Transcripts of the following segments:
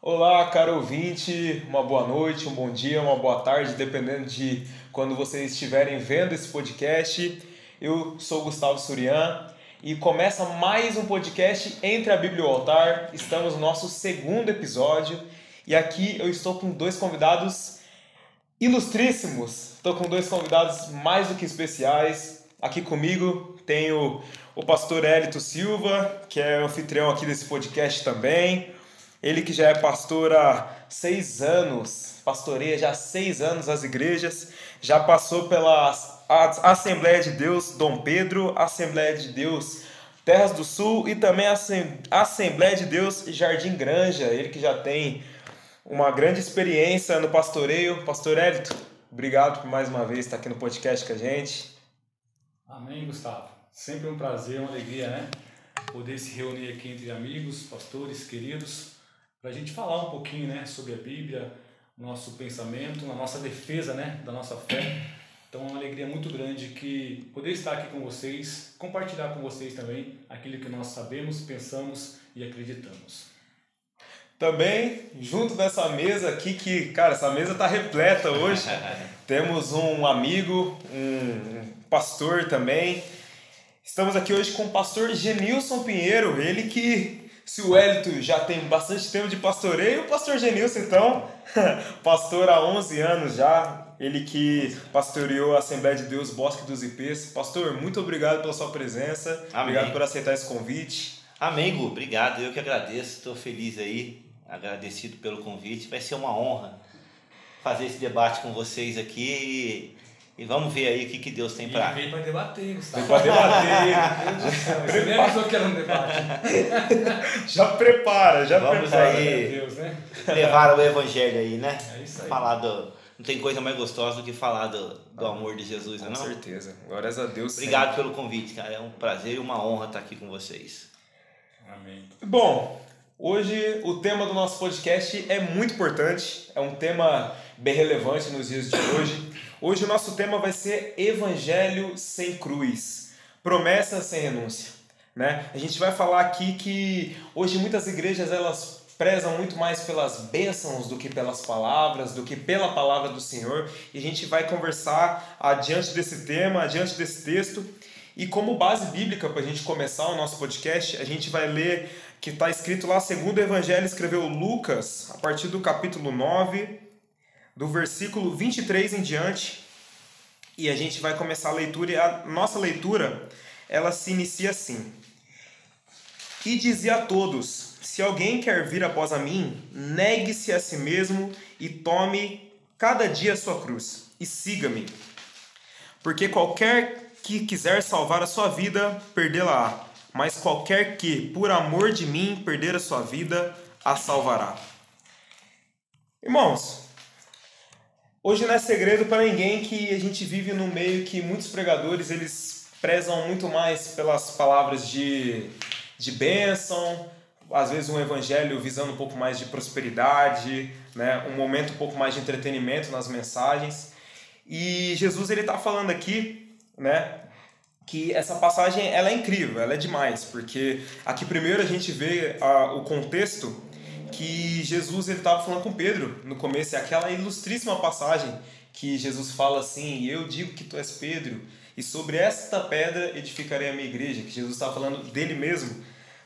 Olá, caro ouvinte, uma boa noite, um bom dia, uma boa tarde, dependendo de quando vocês estiverem vendo esse podcast. Eu sou Gustavo Surian e começa mais um podcast Entre a Bíblia e o Altar. Estamos no nosso segundo episódio e aqui eu estou com dois convidados ilustríssimos. Estou com dois convidados mais do que especiais. Aqui comigo tenho o pastor Hélito Silva, que é anfitrião aqui desse podcast também. Ele que já é pastor há 6 anos, pastoreia já há 6 anos as igrejas, já passou pela Assembleia de Deus Dom Pedro, Assembleia de Deus Terras do Sul e também a Assembleia de Deus Jardim Granja. Ele que já tem uma grande experiência no pastoreio. Pastor Hélito, obrigado por mais uma vez estar aqui no podcast com a gente. Amém, Gustavo. Sempre um prazer, uma alegria, né? Poder se reunir aqui entre amigos, pastores, queridos, para a gente falar um pouquinho, né, sobre a Bíblia, nosso pensamento, a nossa defesa, né, da nossa fé. Então é uma alegria muito grande que poder estar aqui com vocês, compartilhar com vocês também aquilo que nós sabemos, pensamos e acreditamos. Também, junto dessa mesa aqui, que, cara, essa mesa está repleta hoje, temos um amigo, um pastor também. Estamos aqui hoje com o pastor Genilson Pinheiro, ele que, se o Hélito já tem bastante tempo de pastoreio, o pastor Genilson, então, pastor há 11 anos já, ele que pastoreou a Assembleia de Deus Bosque dos Ipês. Pastor, muito obrigado pela sua presença, Amém. Obrigado por aceitar esse convite. Amém, Gu, obrigado, eu que agradeço, estou feliz aí, agradecido pelo convite, vai ser uma honra fazer esse debate com vocês aqui e vamos ver aí o que Deus tem para... Vem para debater, Gustavo. Vem para debater. Meu Deus do céu, você nem avisou que era um debate. Já prepara. Vamos aí, Meu Deus, né? levar o evangelho aí, né? É isso aí. Falar não tem coisa mais gostosa do que falar do amor de Jesus, Com não? certeza, glórias a Deus. Obrigado pelo convite, cara, é um prazer e uma honra estar aqui com vocês. Amém. Bom, hoje o tema do nosso podcast é muito importante, é um tema bem relevante nos dias de hoje. Hoje o nosso tema vai ser Evangelho sem cruz, promessa sem renúncia, né? A gente vai falar aqui que hoje muitas igrejas elas prezam muito mais pelas bênçãos do que pelas palavras, do que pela palavra do Senhor, e a gente vai conversar adiante desse tema, adiante desse texto. E como base bíblica para a gente começar o nosso podcast, a gente vai ler que está escrito lá, segundo o Evangelho escreveu Lucas, a partir do capítulo 9, do versículo 23 em diante, e a gente vai começar a leitura, e a nossa leitura, ela se inicia assim. E dizia a todos, se alguém quer vir após a mim, negue-se a si mesmo e tome cada dia a sua cruz, e siga-me. Porque qualquer que quiser salvar a sua vida, perdê-la-á, mas qualquer que, por amor de mim, perder a sua vida, a salvará. Irmãos, hoje não é segredo para ninguém que a gente vive num meio que muitos pregadores eles prezam muito mais pelas palavras de bênção, às vezes um evangelho visando um pouco mais de prosperidade, né? Um momento um pouco mais de entretenimento nas mensagens. E Jesus ele está falando aqui, né, que essa passagem ela é incrível, ela é demais, porque aqui primeiro a gente vê o contexto que Jesus ele estava falando com Pedro no começo, é aquela ilustríssima passagem que Jesus fala assim, e eu digo que tu és Pedro, e sobre esta pedra edificarei a minha igreja, que Jesus estava falando dele mesmo,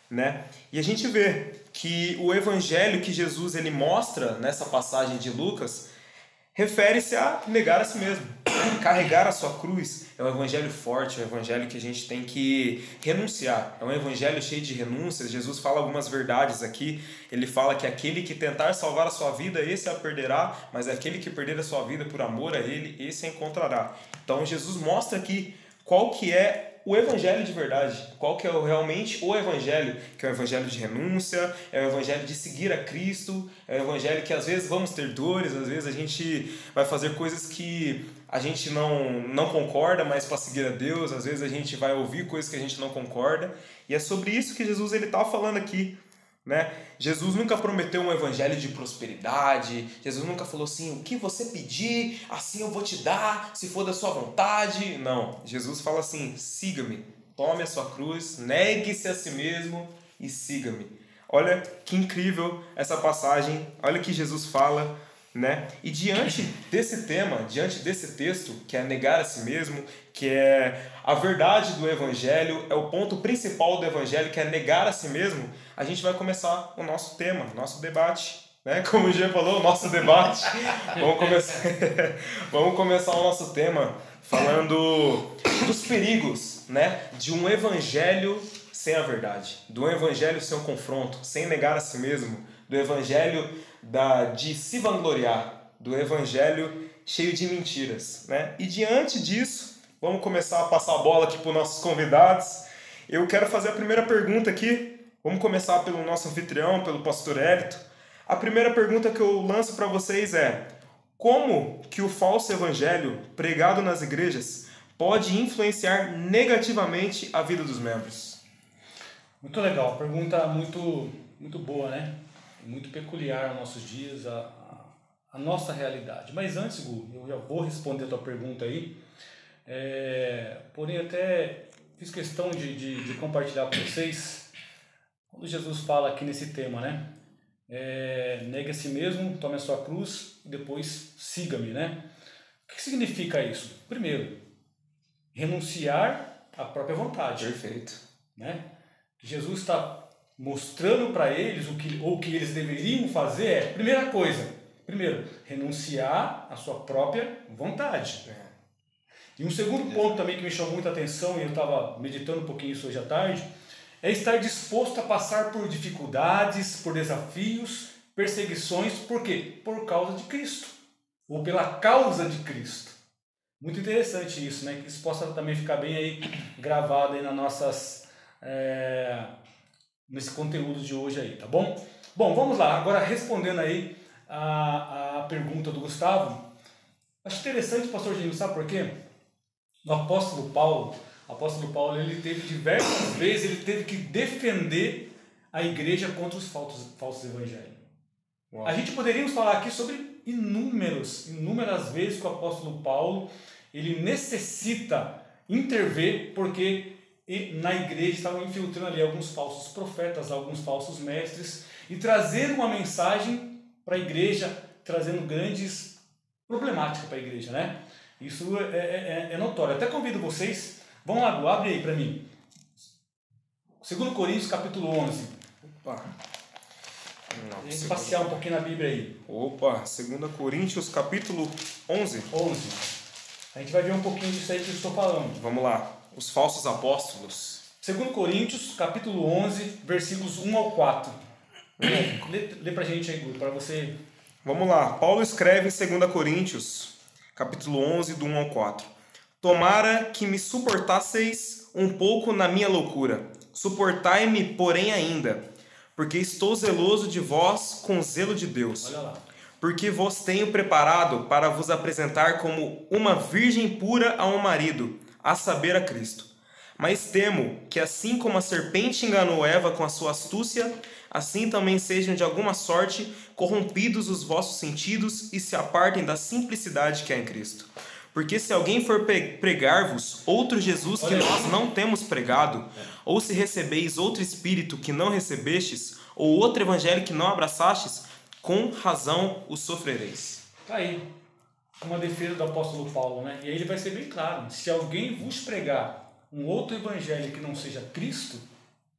né? E a gente vê que o evangelho que Jesus ele mostra nessa passagem de Lucas refere-se a negar a si mesmo, carregar a sua cruz. É um evangelho forte, é um evangelho que a gente tem que renunciar. É um evangelho cheio de renúncias. Jesus fala algumas verdades aqui. Ele fala que aquele que tentar salvar a sua vida, esse a perderá, mas aquele que perder a sua vida por amor a ele, esse a encontrará. Então Jesus mostra aqui qual que é o evangelho de verdade, qual que é realmente o evangelho, que é o evangelho de renúncia, é o evangelho de seguir a Cristo, é o evangelho que às vezes vamos ter dores, às vezes a gente vai fazer coisas que a gente não concorda, mas para seguir a Deus, às vezes a gente vai ouvir coisas que a gente não concorda, e é sobre isso que Jesus está falando aqui, né? Jesus nunca prometeu um evangelho de prosperidade, Jesus nunca falou assim, o que você pedir, assim eu vou te dar, se for da sua vontade. Não, Jesus fala assim, siga-me, tome a sua cruz, negue-se a si mesmo e siga-me. Olha que incrível essa passagem, olha que Jesus fala, né? E diante desse tema, diante desse texto, que é negar a si mesmo, que é a verdade do Evangelho, é o ponto principal do Evangelho, que é negar a si mesmo, a gente vai começar o nosso tema, nosso debate, né? Como o Jean falou, o nosso debate. Vamos começar o nosso tema falando dos perigos, né? De um Evangelho sem a verdade, do Evangelho sem o confronto, sem negar a si mesmo, do Evangelho de se vangloriar, do Evangelho cheio de mentiras, né? E diante disso, vamos começar a passar a bola aqui para os nossos convidados. Eu quero fazer a primeira pergunta aqui. Vamos começar pelo nosso anfitrião, pelo pastor Hélito. A primeira pergunta que eu lanço para vocês é: como que o falso evangelho pregado nas igrejas pode influenciar negativamente a vida dos membros? Muito legal, pergunta muito boa, né? Muito peculiar aos nossos dias, a nossa realidade. Mas antes, Gu, eu já vou responder a tua pergunta aí. Porém, até fiz questão de compartilhar com vocês quando Jesus fala aqui nesse tema, né? Negue a si mesmo, tome a sua cruz e depois siga-me, né? O que significa isso? Primeiro, renunciar à própria vontade. Perfeito. Né? Jesus está mostrando para eles o que eles deveriam fazer primeira coisa, renunciar à sua própria vontade. E um segundo ponto também que me chamou muita atenção, e eu estava meditando um pouquinho isso hoje à tarde, é estar disposto a passar por dificuldades, por desafios, perseguições, por quê? Por causa de Cristo, ou pela causa de Cristo. Muito interessante isso, né? Que isso possa também ficar bem aí gravado aí nas nossas... nesse conteúdo de hoje aí, tá bom? Bom, vamos lá, agora respondendo aí a pergunta do Gustavo. Acho interessante, pastor Gênio, sabe por quê? O apóstolo Paulo, ele teve diversas vezes, ele teve que defender a igreja contra os falsos evangelhos. Uau. A gente poderíamos falar aqui sobre inúmeras vezes que o apóstolo Paulo, ele necessita intervir, porque na igreja estavam infiltrando ali alguns falsos profetas, alguns falsos mestres, e trazendo uma mensagem para a igreja, trazendo grandes problemáticas para a igreja, né? Isso é notório. Até convido vocês, vamos lá, abre aí para mim. 2 Coríntios capítulo 11. Opa! Vamos passear um pouquinho na Bíblia aí. Opa! 2 Coríntios capítulo 11. A gente vai ver um pouquinho disso aí que eu estou falando. Vamos lá. Os falsos apóstolos. 2 Coríntios, capítulo 11, versículos 1 ao 4. Lê pra gente aí, Gu, para você... Vamos lá. Paulo escreve em 2 Coríntios, capítulo 11, do 1 ao 4. Tomara que me suportasseis um pouco na minha loucura. Suportai-me, porém, ainda, porque estou zeloso de vós com zelo de Deus. Olha lá. Porque vos tenho preparado para vos apresentar como uma virgem pura a um marido, a saber, a Cristo. Mas temo que assim como a serpente enganou Eva com a sua astúcia, assim também sejam de alguma sorte corrompidos os vossos sentidos e se apartem da simplicidade que há em Cristo. Porque se alguém for pregar-vos outro Jesus que nós não temos pregado, ou se recebeis outro Espírito que não recebestes, ou outro Evangelho que não abraçastes, com razão o sofrereis. Tá aí. Uma defesa do apóstolo Paulo, né? E aí ele vai ser bem claro. Se alguém vos pregar um outro evangelho que não seja Cristo,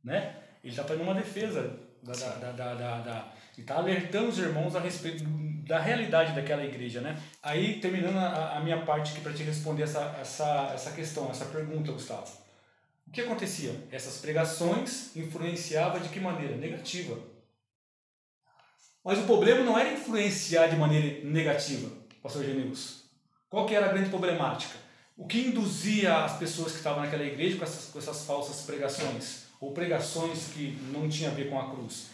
né? Ele está fazendo uma defesa e está alertando os irmãos a respeito da realidade daquela igreja, né? Aí, terminando a minha parte aqui para te responder essa questão, essa pergunta, Gustavo. O que acontecia? Essas pregações influenciavam de que maneira? Negativa. Mas o problema não era influenciar de maneira negativa, pastor Genilson. Qual que era a grande problemática? O que induzia as pessoas que estavam naquela igreja com essas falsas pregações, ou pregações que não tinham a ver com a cruz?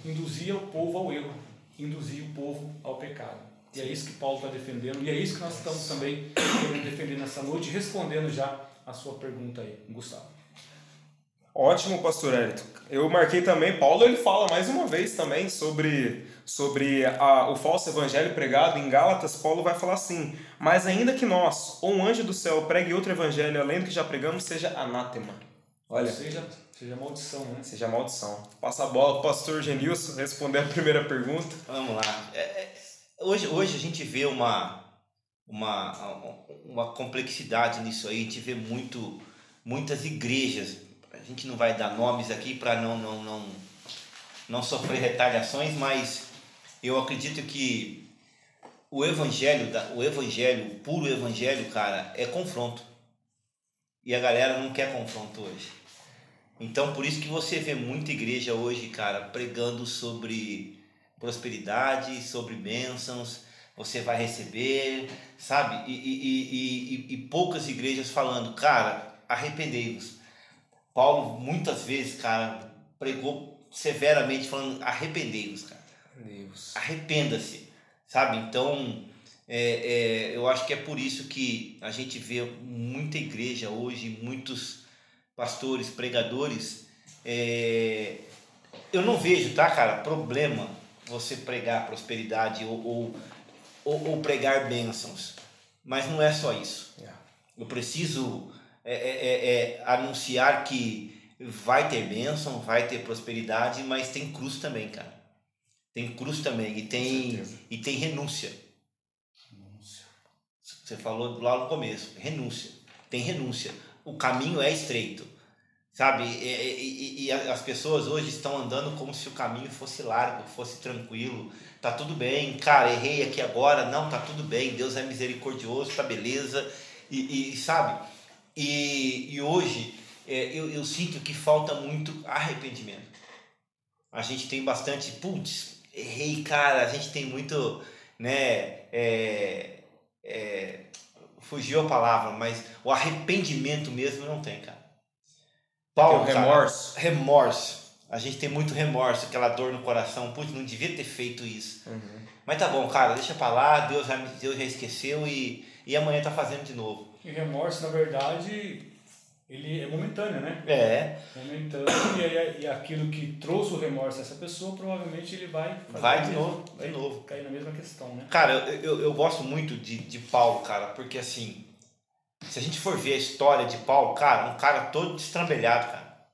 Induzia o povo ao erro, induzia o povo ao pecado. E é isso que Paulo está defendendo, e é isso que nós estamos também defendendo nessa noite, respondendo já a sua pergunta aí, Gustavo. Ótimo, pastor Hélito. Eu marquei também, Paulo ele fala mais uma vez também sobre o falso evangelho pregado em Gálatas. Paulo vai falar assim: mas ainda que nós, ou um anjo do céu, pregue outro evangelho além do que já pregamos, seja anátema. Olha, seja maldição, né? seja maldição. Passa a bola pro pastor Genilson responder a primeira pergunta. Vamos lá. Hoje a gente vê uma complexidade nisso aí, a gente vê muitas igrejas. A gente não vai dar nomes aqui para não sofrer retaliações, mas eu acredito que o evangelho, o puro evangelho, cara, é confronto. E a galera não quer confronto hoje. Então, por isso que você vê muita igreja hoje, cara, pregando sobre prosperidade, sobre bênçãos, você vai receber, sabe? E poucas igrejas falando, cara, arrependei-vos. Paulo, muitas vezes, cara, pregou severamente falando, arrependei-vos, cara. Deus. Arrependa-se, sabe? Então, eu acho que é por isso que a gente vê muita igreja hoje, muitos pastores, pregadores. Eu não vejo, tá, cara, problema você pregar prosperidade ou pregar bênçãos, mas não é só isso. Eu preciso anunciar que vai ter bênção, vai ter prosperidade, mas tem cruz também, cara. Tem cruz também e tem renúncia. Você falou lá no começo, renúncia. Tem renúncia. O caminho é estreito, sabe? E as pessoas hoje estão andando como se o caminho fosse largo, fosse tranquilo. Tá tudo bem, cara, errei aqui agora. Não, tá tudo bem, Deus é misericordioso, tá beleza. Sabe? E hoje eu sinto que falta muito arrependimento. A gente tem bastante, putz, errei, cara. A gente tem muito, né? Fugiu a palavra, mas o arrependimento mesmo não tem, cara. Paulo, tem o remorso. Cara, remorso. A gente tem muito remorso, aquela dor no coração. Putz, não devia ter feito isso. Uhum. Mas tá bom, cara, deixa pra lá. Deus já esqueceu e amanhã tá fazendo de novo. E remorso, na verdade, ele é momentâneo, né? É. Momentâneo, e aquilo que trouxe o remorso a essa pessoa, provavelmente ele vai de novo. Cair na mesma questão, né? Cara, eu gosto muito de Paulo, cara, porque assim, se a gente for ver a história de Paulo, cara, um cara todo destrambelhado, cara.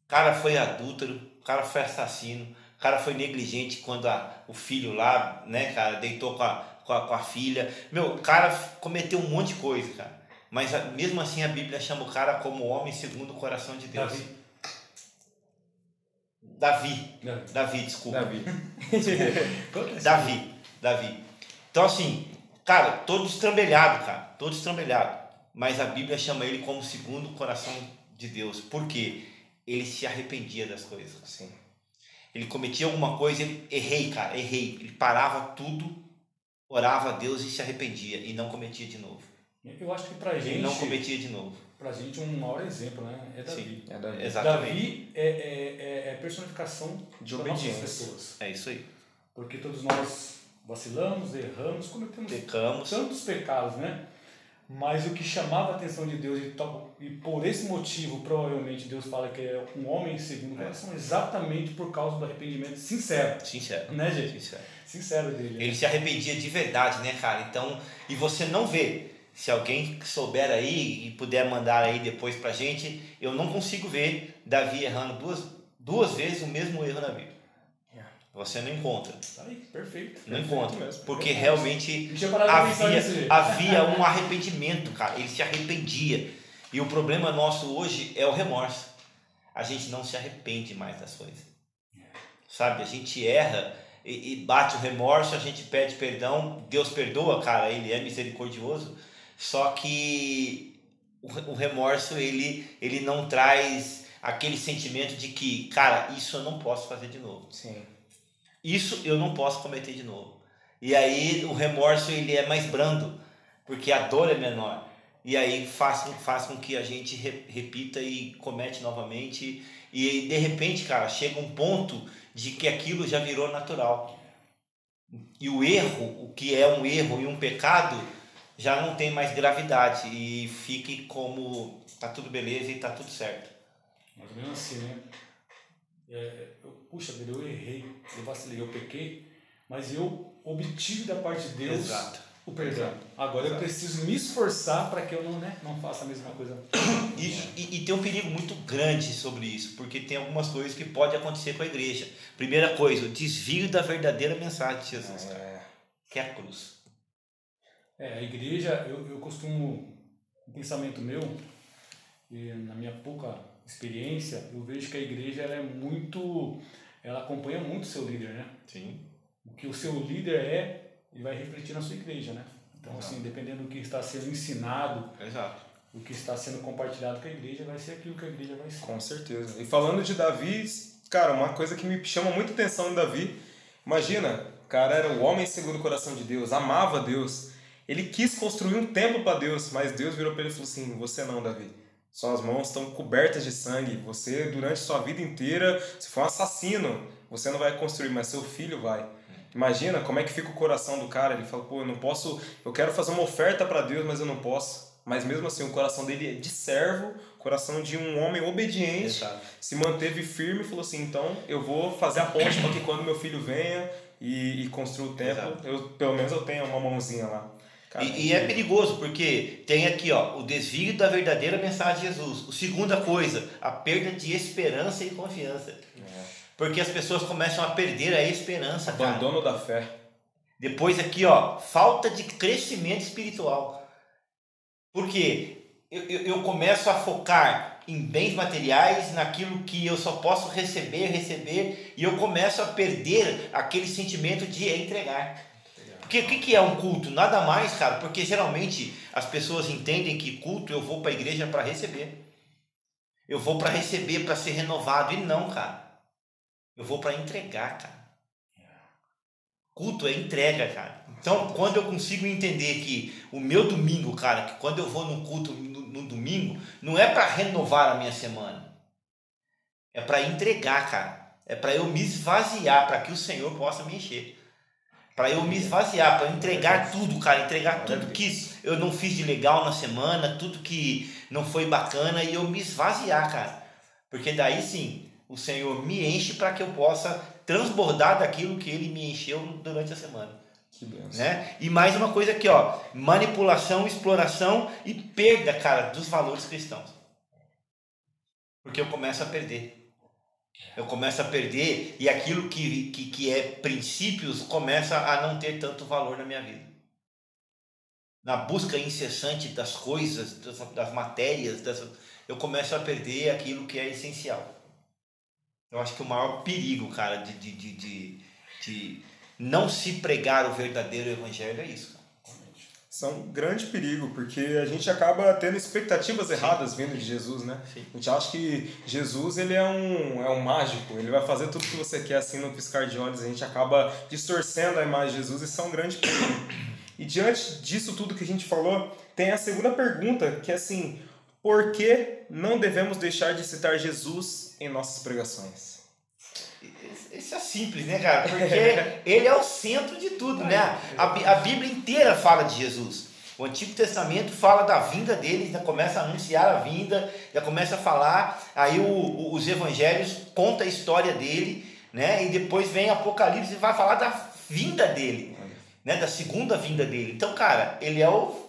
O cara foi adúltero, o cara foi assassino, o cara foi negligente quando o filho lá, né, cara, deitou com a filha. Meu, o cara cometeu um monte de coisa, cara. Mas mesmo assim a Bíblia chama o cara como homem segundo o coração de Deus. Davi, desculpa. Davi. Então assim, cara, todo estrambelhado, cara. Todo estrambelhado. Mas a Bíblia chama ele como segundo o coração de Deus. Por quê? Ele se arrependia das coisas. Sim. Ele cometia alguma coisa, errei. Ele parava tudo, orava a Deus e se arrependia. E não cometia de novo. Eu acho que pra gente... Ele não cometia de novo. Pra gente um maior exemplo, né? É Davi. Sim, é Davi. Exatamente. Davi é personificação de obediência. Pessoas. É isso aí. Porque todos nós vacilamos, erramos, pecamos. Tantos pecados, né? Mas o que chamava a atenção de Deus, e por esse motivo, provavelmente, Deus fala que é um homem segundo o coração, exatamente por causa do arrependimento sincero. Né, gente? Sincero dele. Ele se arrependia de verdade, né, cara? Então, e você não vê. Se alguém souber aí e puder mandar aí depois pra gente, eu não consigo ver Davi errando duas vezes o mesmo erro na Bíblia. Você não encontra. Tá aí, perfeito. Não encontra. Mesmo. Porque realmente havia um arrependimento, cara. Ele se arrependia. E o problema nosso hoje é o remorso. A gente não se arrepende mais das coisas. Sabe? A gente erra e bate o remorso, a gente pede perdão. Deus perdoa, cara. Ele é misericordioso. Só que o remorso, ele não traz aquele sentimento de que, cara, isso eu não posso fazer de novo. Sim. Isso eu não posso cometer de novo. E aí o remorso, ele é mais brando, porque a dor é menor. E aí faz com que a gente repita e comete novamente. E de repente, cara, chega um ponto de que aquilo já virou natural. E o erro, o que é um erro e um pecado, já não tem mais gravidade e fique como tá tudo beleza e tá tudo certo. Mais ou menos assim, né? Puxa vida, eu errei, eu vacilei, eu pequei, mas eu obtive da parte de Deus o perdão. Agora eu preciso me esforçar para que eu não faça a mesma coisa. E tem um perigo muito grande sobre isso, porque tem algumas coisas que podem acontecer com a igreja. Primeira coisa, o desvio da verdadeira mensagem de Jesus, que é a cruz. A igreja, eu costumo, um pensamento meu, e na minha pouca experiência, eu vejo que a igreja ela acompanha muito o seu líder, né? Sim. O que o seu líder ele vai refletir na sua igreja, né? Então, assim, dependendo do que está sendo ensinado, o que está sendo compartilhado com a igreja, vai ser aquilo que a igreja vai ser. Com certeza. E falando de Davi, cara, uma coisa que me chama muita atenção em Davi, imagina, o cara era o homem segundo o coração de Deus, amava Deus, ele quis construir um templo para Deus, mas Deus virou para ele e falou assim, você não, Davi, suas mãos estão cobertas de sangue, você durante sua vida inteira, você foi um assassino, você não vai construir, mas seu filho vai. Imagina como é que fica o coração do cara, ele fala, eu não posso, eu quero fazer uma oferta para Deus, mas eu não posso. Mas mesmo assim, o coração dele é de servo, coração de um homem obediente, se manteve firme e falou assim, então eu vou fazer a ponte para que quando meu filho venha e construa o templo, pelo menos eu tenha uma mãozinha lá. Cara, e é perigoso, porque tem aqui o desvio da verdadeira mensagem de Jesus. A segunda coisa, a perda de esperança e confiança. Porque as pessoas começam a perder a esperança, abandono da fé. Depois aqui, falta de crescimento espiritual. Porque eu começo a focar em bens materiais, naquilo que eu só posso receber, e eu começo a perder aquele sentimento de entregar. Porque o que é um culto? Nada mais, cara, porque geralmente as pessoas entendem que culto eu vou para a igreja para receber. Eu vou para receber, para ser renovado. E não, cara. Eu vou para entregar, cara. Culto é entrega, cara. Então, quando eu consigo entender que o meu domingo, cara, que quando eu vou num culto no domingo, não é para renovar a minha semana. É para entregar, cara. É para eu me esvaziar, para que o Senhor possa me encher. Para eu me esvaziar, para entregar tudo, cara. Entregar tudo que eu não fiz de legal na semana, tudo que não foi bacana, e eu me esvaziar, cara. Porque daí sim, o Senhor me enche para que eu possa transbordar daquilo que Ele me encheu durante a semana. Que benção. Né? E mais uma coisa aqui, manipulação, exploração e perda, cara, dos valores cristãos. Porque eu começo a perder. Eu começo a perder e aquilo que é princípios começa a não ter tanto valor na minha vida. Na busca incessante das coisas, das matérias, eu começo a perder aquilo que é essencial. Eu acho que o maior perigo, cara, de não se pregar o verdadeiro evangelho é isso, cara. Isso é um grande perigo, porque a gente acaba tendo expectativas erradas vindo de Jesus, né? Sim. A gente acha que Jesus ele é um mágico, ele vai fazer tudo que você quer assim no piscar de olhos, a gente acaba distorcendo a imagem de Jesus, isso é um grande perigo. E diante disso tudo que a gente falou, tem a segunda pergunta, que é assim, por que não devemos deixar de citar Jesus em nossas pregações? Isso é simples, né, cara? Porque ele é o centro de tudo, né? A Bíblia inteira fala de Jesus. O Antigo Testamento fala da vinda dele, já começa a anunciar a vinda, já começa a falar, aí os evangelhos contam a história dele, né? E depois vem Apocalipse e vai falar da vinda dele, né? Da segunda vinda dele. Então, cara, ele é o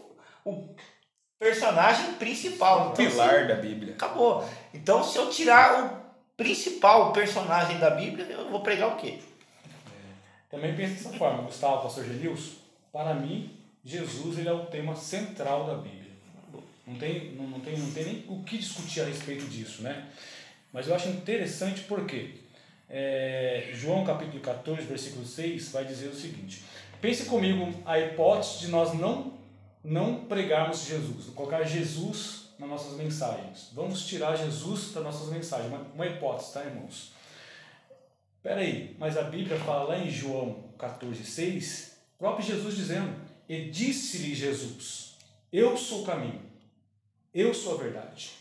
personagem principal. O pilar da Bíblia. Acabou. Então, se eu tirar o principal personagem da Bíblia, eu vou pregar o quê? Também penso dessa forma, Gustavo, pastor Genilson. Para mim, Jesus ele é o tema central da Bíblia. Não tem nem o que discutir a respeito disso, né? Mas eu acho interessante porque João capítulo 14, versículo 6 vai dizer o seguinte: pense comigo a hipótese de nós não pregarmos Jesus, colocar Jesus nas nossas mensagens. Vamos tirar Jesus das nossas mensagens. Uma hipótese, tá, irmãos? Espera aí, mas a Bíblia fala lá em João 14,6, o próprio Jesus dizendo, e disse-lhe Jesus, eu sou o caminho, eu sou a verdade,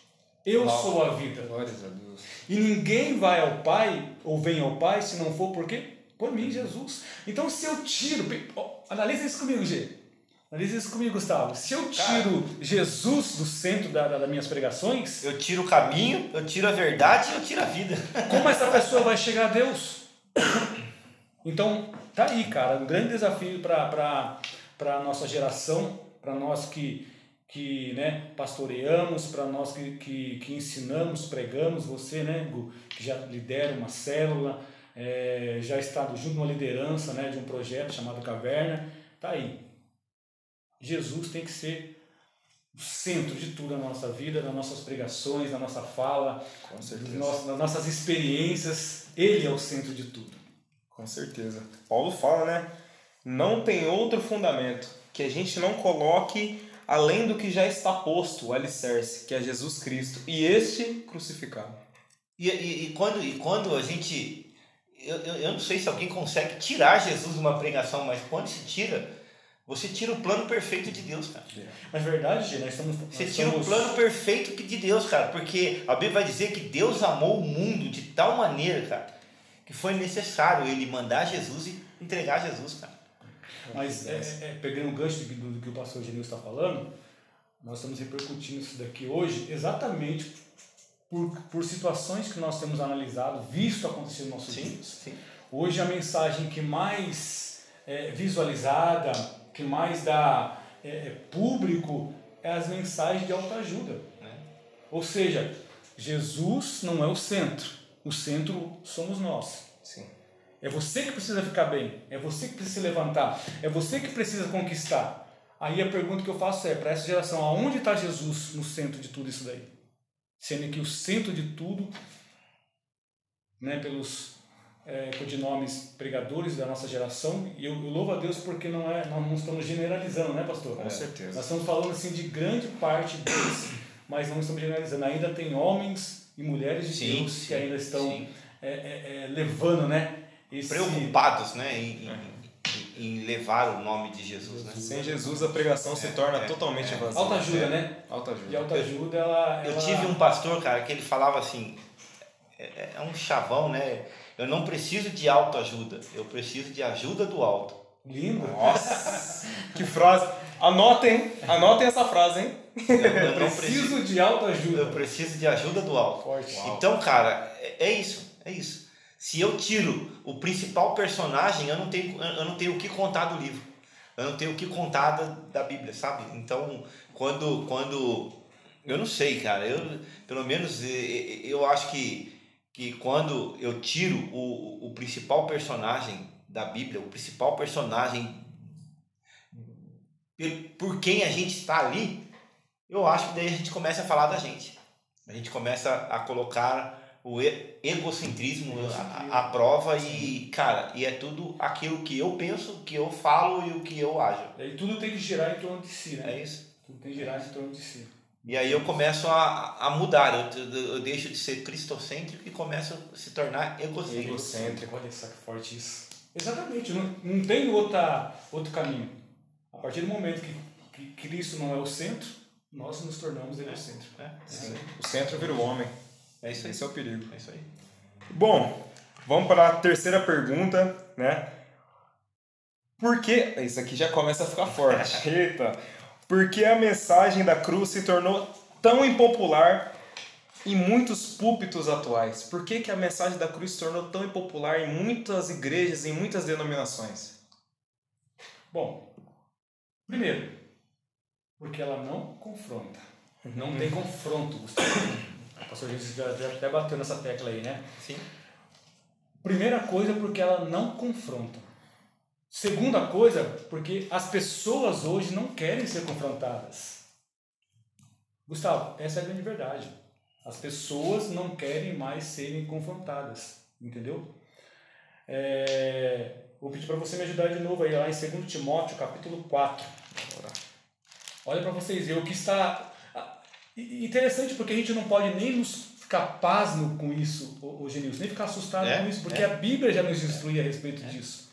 eu sou a vida. Glórias a Deus. E ninguém vai ao Pai, ou vem ao Pai, se não for por quê? Por mim, Jesus. Então, se eu tiro... Analisa isso comigo, Gê. Analisa isso comigo, Gustavo. Se eu tiro Jesus do centro das minhas pregações... Eu tiro o caminho, eu tiro a verdade e eu tiro a vida. Como essa pessoa vai chegar a Deus? Então, tá aí, cara. Um grande desafio para para a nossa geração, para nós que né, pastoreamos, para nós que ensinamos, pregamos, você, né, Gu, que já lidera uma célula, já está junto numa liderança, né, de um projeto chamado Caverna, tá aí. Jesus tem que ser o centro de tudo na nossa vida, nas nossas pregações, na nossa fala, nas nossas experiências. Ele é o centro de tudo. Com certeza. Paulo fala, né? Não tem outro fundamento que a gente não coloque além do que já está posto, o alicerce, que é Jesus Cristo, e este crucificado. E quando a gente... Eu não sei se alguém consegue tirar Jesus de uma pregação, mas quando se tira, você tira o plano perfeito de Deus, cara. Mas verdade, Gê, você tira o plano perfeito de Deus, cara, porque a Bíblia vai dizer que Deus amou o mundo de tal maneira, cara, que foi necessário ele mandar Jesus e entregar Jesus, cara. Mas pegando o gancho do que o pastor Genilson está falando, nós estamos repercutindo isso daqui hoje exatamente por situações que nós temos analisado, visto acontecer no nosso dia. Sim. Hoje a mensagem que mais visualizada, que mais dá público, é as mensagens de autoajuda. Ou seja, Jesus não é o centro somos nós. Sim. É você que precisa ficar bem, é você que precisa se levantar, é você que precisa conquistar. Aí a pergunta que eu faço para essa geração, aonde está Jesus no centro de tudo isso daí? Sendo que o centro de tudo, né, pelos codinomes pregadores da nossa geração, e eu louvo a Deus porque nós não estamos generalizando, né, pastor? Com certeza. Nós estamos falando assim de grande parte deles, mas não estamos generalizando. Ainda tem homens e mulheres de Deus que ainda estão levando, né? Preocupados, né, em levar o nome de Jesus, né? Sem Jesus a pregação se torna totalmente vazia. Autoajuda, né? Autoajuda. E autoajuda, ela... Eu tive um pastor, cara, que ele falava assim, é um chavão, né? Eu não preciso de autoajuda, eu preciso de ajuda do alto. Lindo. Nossa, que frase. Anotem essa frase, hein? Eu não preciso de autoajuda. Eu preciso de ajuda do alto. Forte. Então, cara, é isso. Se eu tiro o principal personagem, eu não tenho o que contar do livro. Eu não tenho o que contar da Bíblia, sabe? Então, quando eu não sei, cara, pelo menos eu acho que quando eu tiro o principal personagem da Bíblia, o principal personagem por quem a gente está ali, eu acho que daí a gente começa a falar da gente. A gente começa a colocar o egocentrismo à prova e, cara, e é tudo aquilo que eu penso, que eu falo e o que eu ajo. E tudo tem que girar em torno de si, né? É isso. Tudo tem que girar em torno de si. E aí eu começo a mudar, eu deixo de ser cristocêntrico e começo a se tornar egocêntrico. Olha só que forte isso. Exatamente, não tem outro caminho. A partir do momento que Cristo não é o centro, nós nos tornamos egocêntricos. O centro vira o homem. É isso aí. Esse é o perigo. É isso aí. Bom, vamos para a terceira pergunta, né? Por que... Isso aqui já começa a ficar forte. Eita! Por que a mensagem da cruz se tornou tão impopular em muitos púlpitos atuais? Por que a mensagem da cruz se tornou tão impopular em muitas igrejas, em muitas denominações? Bom, primeiro, porque ela não confronta. Não tem confronto, Gustavo. O pastor Jesus já até bateu nessa tecla aí, né? Sim. Primeira coisa, porque ela não confronta. Segunda coisa, porque as pessoas hoje não querem ser confrontadas. Gustavo, essa é a grande verdade. As pessoas não querem mais serem confrontadas. Entendeu? Vou pedir para você me ajudar de novo aí, lá em 2 Timóteo, capítulo 4. Olha para vocês verem o que está... Interessante, porque a gente não pode nem nos ficar pasmo com isso, o Genilson, nem ficar assustado com isso, porque a Bíblia já nos instrui a respeito disso.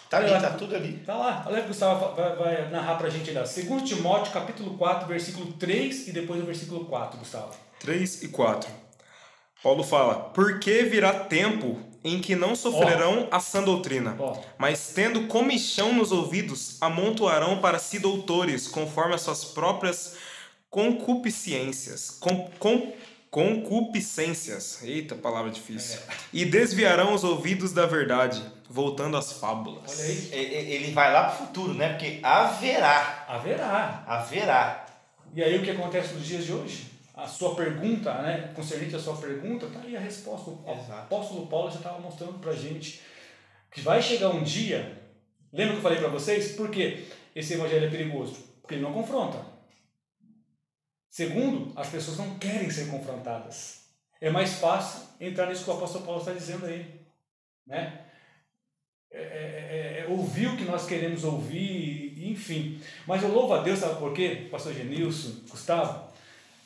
Tá ali, tá tudo ali. Tá lá. Olha que o Gustavo vai narrar pra gente lá. 2 Timóteo, capítulo 4, versículo 3 e depois o versículo 4, Gustavo. 3 e 4. Paulo fala: porque virá tempo em que não sofrerão a sã doutrina, mas tendo comichão nos ouvidos, amontoarão para si doutores, conforme as suas próprias concupiscências. Concupiscências. Eita, palavra difícil. E desviarão os ouvidos da verdade, voltando às fábulas. Olha aí. Ele vai lá pro futuro, né? Porque haverá. E aí o que acontece nos dias de hoje? A sua pergunta, né? Concernente à sua pergunta, tá aí a resposta. O apóstolo Paulo já estava mostrando pra gente que vai chegar um dia. Lembra que eu falei para vocês? Por que esse evangelho é perigoso? Porque ele não confronta. Segundo, as pessoas não querem ser confrontadas. É mais fácil entrar nisso que o apóstolo Paulo está dizendo aí, né? Ouvir o que nós queremos ouvir, enfim. Mas eu louvo a Deus, sabe por quê? Pastor Genilson, Gustavo?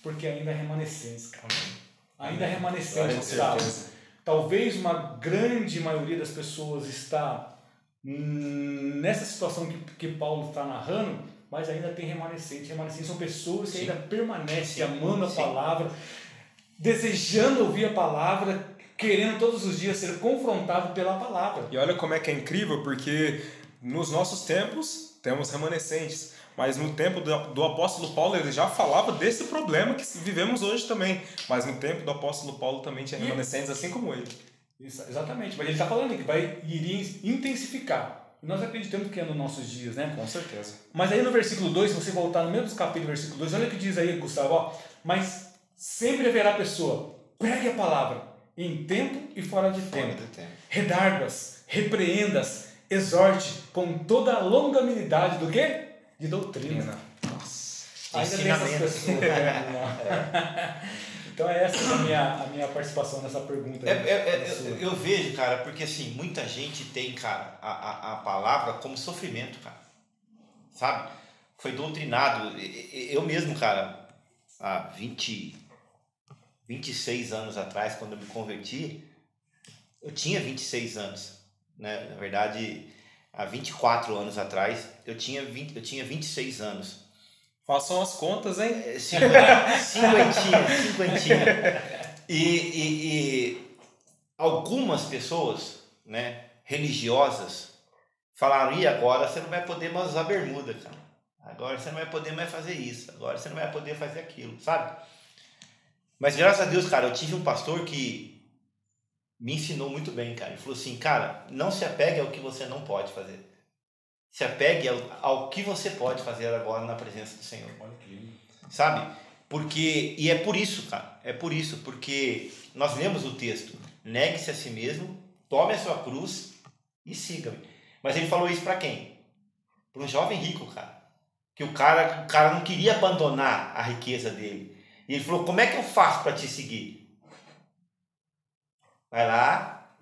Porque ainda é remanescente, cara. Ainda é remanescente, Gustavo. Talvez uma grande maioria das pessoas está nessa situação que Paulo está narrando, mas ainda tem remanescente. Remanescentes são pessoas que ainda permanecem amando a palavra, desejando ouvir a palavra, querendo todos os dias ser confrontado pela palavra. E olha como é que é incrível, porque nos nossos tempos temos remanescentes, mas no tempo do apóstolo Paulo ele já falava desse problema que vivemos hoje também, mas no tempo do apóstolo Paulo também tinha remanescentes assim como ele. Isso, exatamente, mas ele está falando que iria intensificar. Nós acreditamos que é nos nossos dias, né? Com certeza. Mas aí no versículo 2, se você voltar no mesmo capítulo, versículo 2, olha o que diz aí, Gustavo, ó, mas sempre haverá pessoa, pregue a palavra, em tempo e fora de tempo. Redargue-as, repreenda-as, exorte com toda a longanimidade do quê? De doutrina. Nossa. Ainda tem essas pessoas. Então essa é a minha participação nessa pergunta. Eu vejo, cara, porque assim, muita gente tem, cara, a palavra como sofrimento, cara. Sabe? Foi doutrinado. Eu mesmo, cara, há 26 anos atrás, quando eu me converti, eu tinha 26 anos. Né? Na verdade, há 24 anos atrás, eu tinha 26 anos. Façam as contas, hein? Cinquentinha. E algumas pessoas, né, religiosas, falaram, e agora você não vai poder mais usar bermuda, cara. Agora você não vai poder mais fazer isso. Agora você não vai poder fazer aquilo, sabe? Mas graças a Deus, cara, eu tive um pastor que me ensinou muito bem, cara. Ele falou assim, cara, não se apegue ao que você não pode fazer. Se apegue ao que você pode fazer agora na presença do Senhor. Sabe? E é por isso, cara. É por isso, porque nós lemos o texto. Negue-se a si mesmo, tome a sua cruz e siga-me. Mas ele falou isso para quem? Para um jovem rico, cara. Que o cara não queria abandonar a riqueza dele. E ele falou, como é que eu faço para te seguir? Vai lá,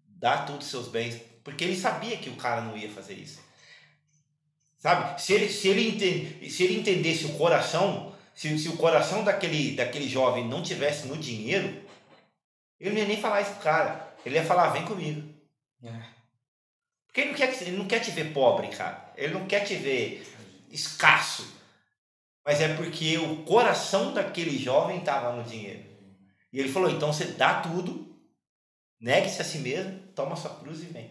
dá todos os seus bens. Porque ele sabia que o cara não ia fazer isso. Sabe? Se ele entendesse o coração, se o coração daquele jovem não tivesse no dinheiro, ele não ia nem falar isso pro cara. Ele ia falar, vem comigo. Porque ele não quer te ver pobre, cara. Ele não quer te ver escasso. Mas é porque o coração daquele jovem estava no dinheiro. E ele falou, então você dá tudo, negue-se a si mesmo, toma a sua cruz e vem.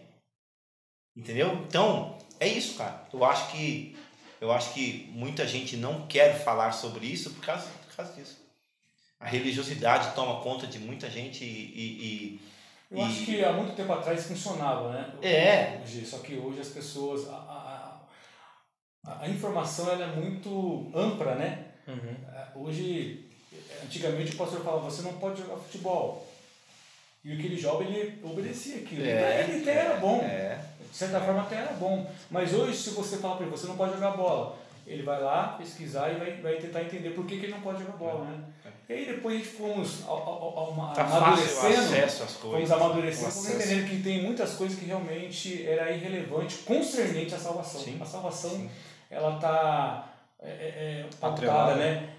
Entendeu? Então, é isso, cara. Eu acho que muita gente não quer falar sobre isso por causa disso. A religiosidade toma conta de muita gente Eu acho que há muito tempo atrás funcionava, né? Só que hoje as pessoas... A informação ela é muito ampla, né? Uhum. Hoje, antigamente o pastor falava, você não pode jogar futebol. E aquele jovem, ele obedecia aquilo. Ele até era bom. De certa forma até era bom. Mas hoje, se você falar para ele, você não pode jogar bola, ele vai lá pesquisar e vai tentar entender por que ele não pode jogar bola, né? E aí depois a gente fomos amadurecendo, fomos entendendo que tem muitas coisas que realmente era irrelevante, concernente à salvação. Sim. A salvação, ela está pautada, né?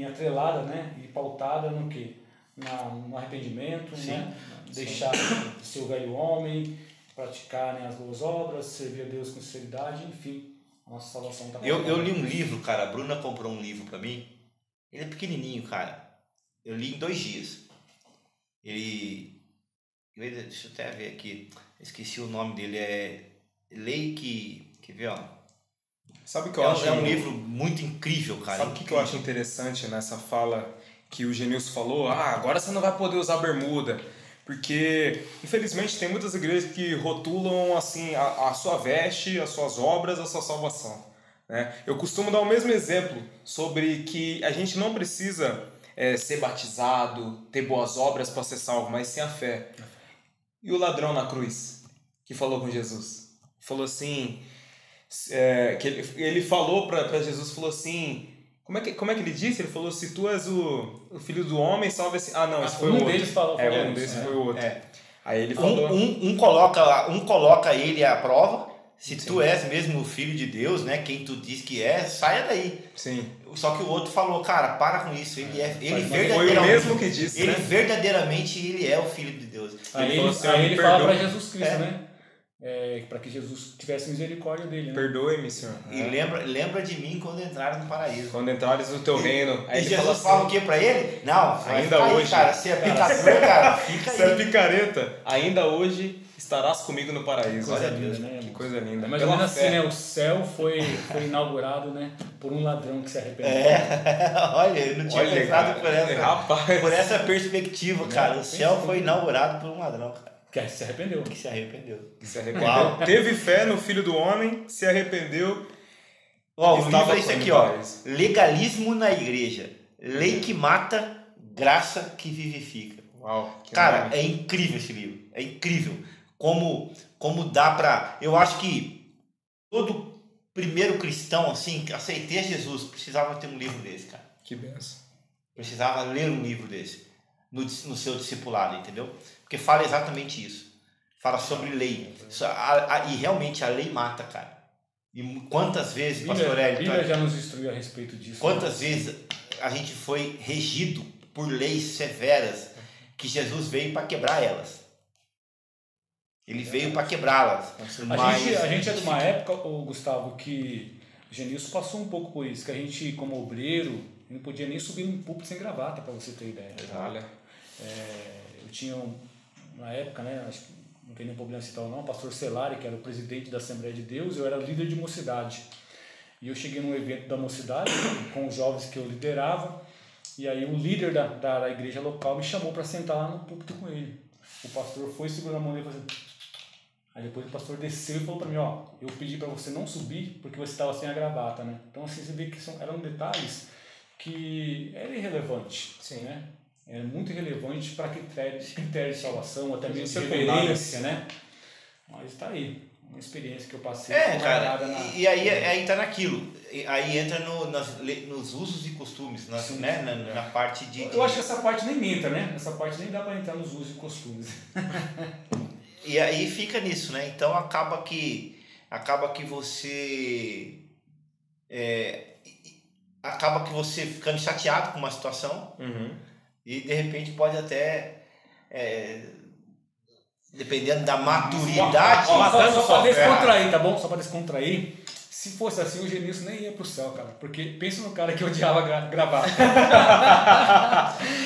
Atrelada, né? E pautada no quê? No arrependimento, né? Deixar de ser o velho homem, praticar, né, as boas obras, servir a Deus com sinceridade, enfim, a nossa salvação está... Eu li um livro, cara, a Bruna comprou um livro para mim, ele é pequenininho, cara, eu li em 2 dias, deixa eu até ver aqui, esqueci o nome dele, quer ver, ó? Sabe o que eu acho? É um livro muito incrível, cara. Sabe o que eu acho interessante nessa fala que o Genilson falou? Agora você não vai poder usar bermuda. Porque, infelizmente, tem muitas igrejas que rotulam assim a sua veste, as suas obras, a sua salvação, né? Eu costumo dar o mesmo exemplo sobre que a gente não precisa ser batizado, ter boas obras para ser salvo, mas sim a fé. E o ladrão na cruz, que falou com Jesus? Falou assim, que ele falou para Jesus, falou assim... Como é que ele disse? Ele falou, se tu és o filho do homem, salve esse... Ah, não, esse foi o outro. Deles falou, um desses foi o outro. Aí ele falou... Um coloca ele à prova. Se tu és mesmo o filho de Deus, né? Quem tu diz que é, saia daí. Sim. Só que o outro falou, cara, para com isso. Ele verdadeiramente... Foi o mesmo que disse, ele né? verdadeiramente, ele é o filho de Deus. Aí ele fala para Jesus Cristo, né? Para que Jesus tivesse misericórdia dele, né? Perdoe-me, Senhor. E lembra de mim quando entrares no paraíso. Quando entrares no teu reino. Aí e Jesus fala o que pra ele? Não, ainda hoje, cara, se é picador, cara, fica aí. Se é picareta, ainda hoje estarás comigo no paraíso. Glória a Deus, né? Que coisa linda. Mas ou menos assim, né? O céu foi inaugurado, né? Por um ladrão que se arrependeu. Olha, eu não tinha pensado por essa perspectiva, cara. O céu foi inaugurado por um ladrão, cara. Que se arrependeu. Que se arrependeu. Uau. Teve fé no Filho do Homem, se arrependeu. Ó, o livro é isso aqui, ó. Legalismo na igreja. Lei que mata, graça que vivifica. Uau. Cara, é incrível esse livro. É incrível. Como dá pra... Eu acho que todo primeiro cristão, assim, que aceitei Jesus, precisava ter um livro desse, cara. Que benção. Precisava ler um livro desse no seu discipulado, entendeu? Porque fala exatamente isso. Fala sobre lei. E realmente a lei mata, cara. E quantas vezes, pastor Hélio... A Bíblia já nos instruiu a respeito disso. Quantas vezes a gente foi regido por leis severas que Jesus veio para quebrar elas. Ele veio para quebrá-las. A gente é de uma época, Gustavo, que o Genilson passou um pouco por isso. Que a gente, como obreiro, não podia nem subir num púlpito sem gravata, para você ter ideia. Olha. Eu tinha... Na época, né, acho que não tem nenhum problema citar ou não, o pastor Celari, que era o presidente da Assembleia de Deus, eu era líder de mocidade. E eu cheguei num evento da mocidade, com os jovens que eu liderava, e aí o líder da igreja local me chamou para sentar lá no púlpito com ele. O pastor foi, segurando a mão dele e falou assim... Aí depois o pastor desceu e falou para mim, ó, eu pedi para você não subir porque você estava sem a gravata, né? Então assim, você vê que eram detalhes que eram irrelevantes, sim, né? É muito relevante para critério de salvação, até mesmo de reverência, né? Mas está aí, uma experiência que eu passei. Cara, e aí tá naquilo. Aí entra nos usos e costumes, né? Na parte de... Eu acho que essa parte nem entra, né? Essa parte nem dá para entrar nos usos e costumes. E aí fica nisso, né? Então acaba que você... acaba que você ficando chateado com uma situação... E de repente pode até, dependendo da maturidade... Só para descontrair, tá bom? Só para descontrair. Se fosse assim, o Genilson nem ia pro céu, cara. Porque pensa no cara que odiava gravar.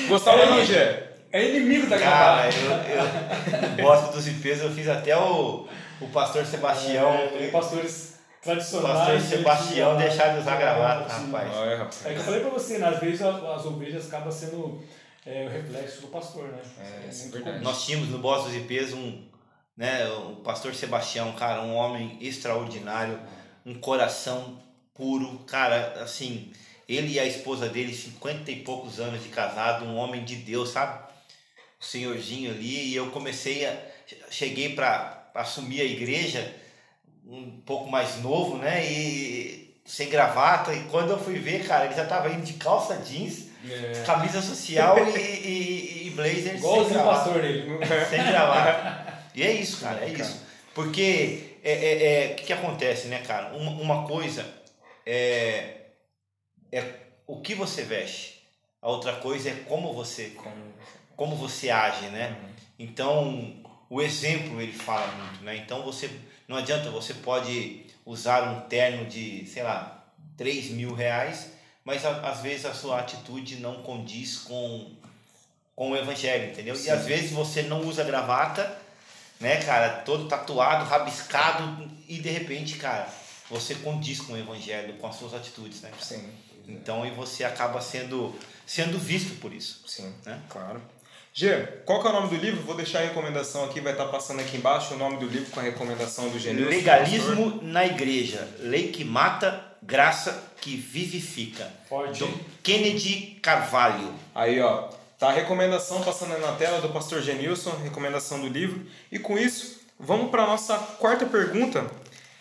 Gostava do Gê? É inimigo da gravata. Cara, eu gosto dos IPs, eu fiz até o pastor Sebastião... pastores tradicionais. Pastor Sebastião deixar de usar gravata, rapaz. É que eu falei pra você, né? Às vezes as ovelhas acabam sendo... o reflexo do pastor, né? É verdade. Nós tínhamos no Boss dos IPs o pastor Sebastião, cara, um homem extraordinário, um coração puro, cara, assim, ele e a esposa dele, 50 e poucos anos de casado, um homem de Deus, sabe? O senhorzinho ali, e eu cheguei para assumir a igreja um pouco mais novo, né? E sem gravata, e quando eu fui ver, cara, ele já tava indo de calça jeans, camisa social e blazer. Igualzinho o pastor dele. Sem gravata. E é isso, cara, é isso. Porque o que acontece, né, cara? Uma coisa é o que você veste. A outra coisa é como você age, né? Então, o exemplo ele fala muito, né? Então, não adianta, você pode usar um terno de, sei lá, 3 mil reais, mas às vezes a sua atitude não condiz com o evangelho, entendeu? Sim. E às vezes você não usa gravata, né, cara, todo tatuado, rabiscado, e de repente, cara, você condiz com o evangelho, com as suas atitudes, né? Cara? Sim. Então, e você acaba sendo visto por isso. Sim, né? Claro. Gê, qual que é o nome do livro? Vou deixar a recomendação aqui, vai estar passando aqui embaixo o nome do livro com a recomendação do Genilson. Legalismo na Igreja. Lei que mata, graça que vivifica. Forte. Do Kennedy Carvalho. Aí, ó, tá a recomendação passando aí na tela do pastor Genilson, recomendação do livro. E com isso, vamos para a nossa quarta pergunta.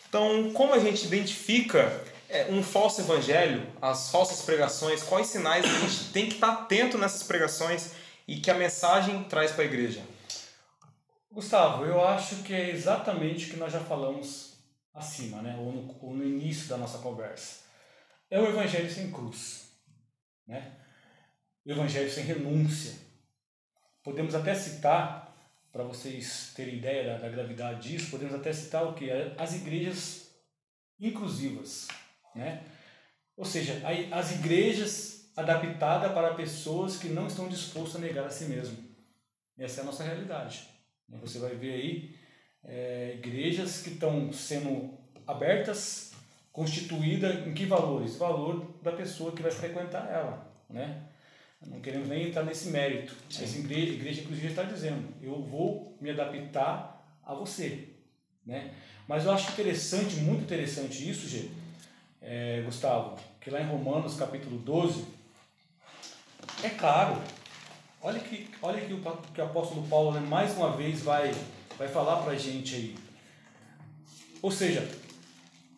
Então, como a gente identifica um falso evangelho, as falsas pregações, quais sinais a gente tem que estar atento nessas pregações e que a mensagem traz para a igreja? Gustavo, eu acho que é exatamente o que nós já falamos acima, né? ou no início da nossa conversa. É o evangelho sem cruz, né? O evangelho sem renúncia. Podemos até citar, para vocês terem ideia da gravidade disso, podemos até citar o que? As igrejas inclusivas, né? Ou seja, as igrejas adaptadas para pessoas que não estão dispostas a negar a si mesmo. Essa é a nossa realidade. Você vai ver aí igrejas que estão sendo abertas, constituídas em que valores? Valor da pessoa que vai frequentar ela, né? Não queremos nem entrar nesse mérito. Sim. Essa igreja inclusive está dizendo, eu vou me adaptar a você, né? Mas eu acho interessante, muito interessante isso, Gustavo, que lá em Romanos capítulo 12, é claro, olha que o que o apóstolo Paulo, né, mais uma vez vai falar para a gente aí. Ou seja,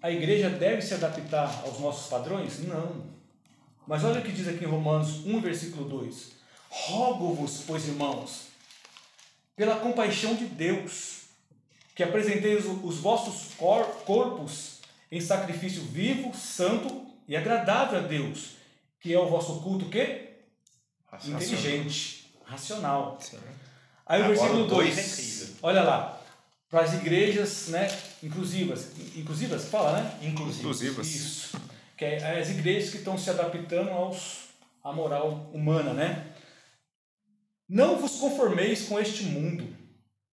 a igreja deve se adaptar aos nossos padrões? Não. Mas olha o que diz aqui em Romanos 1, versículo 2. Rogo-vos, pois, irmãos, pela compaixão de Deus, que apresenteis os vossos corpos em sacrifício vivo, santo e agradável a Deus, que é o vosso culto, o quê? Inteligente, racional. Sim. Aí o versículo 2, olha lá, para as igrejas, né, inclusivas, fala, né? Inclusivas. Isso, que é as igrejas que estão se adaptando à moral humana, né? Não vos conformeis com este mundo,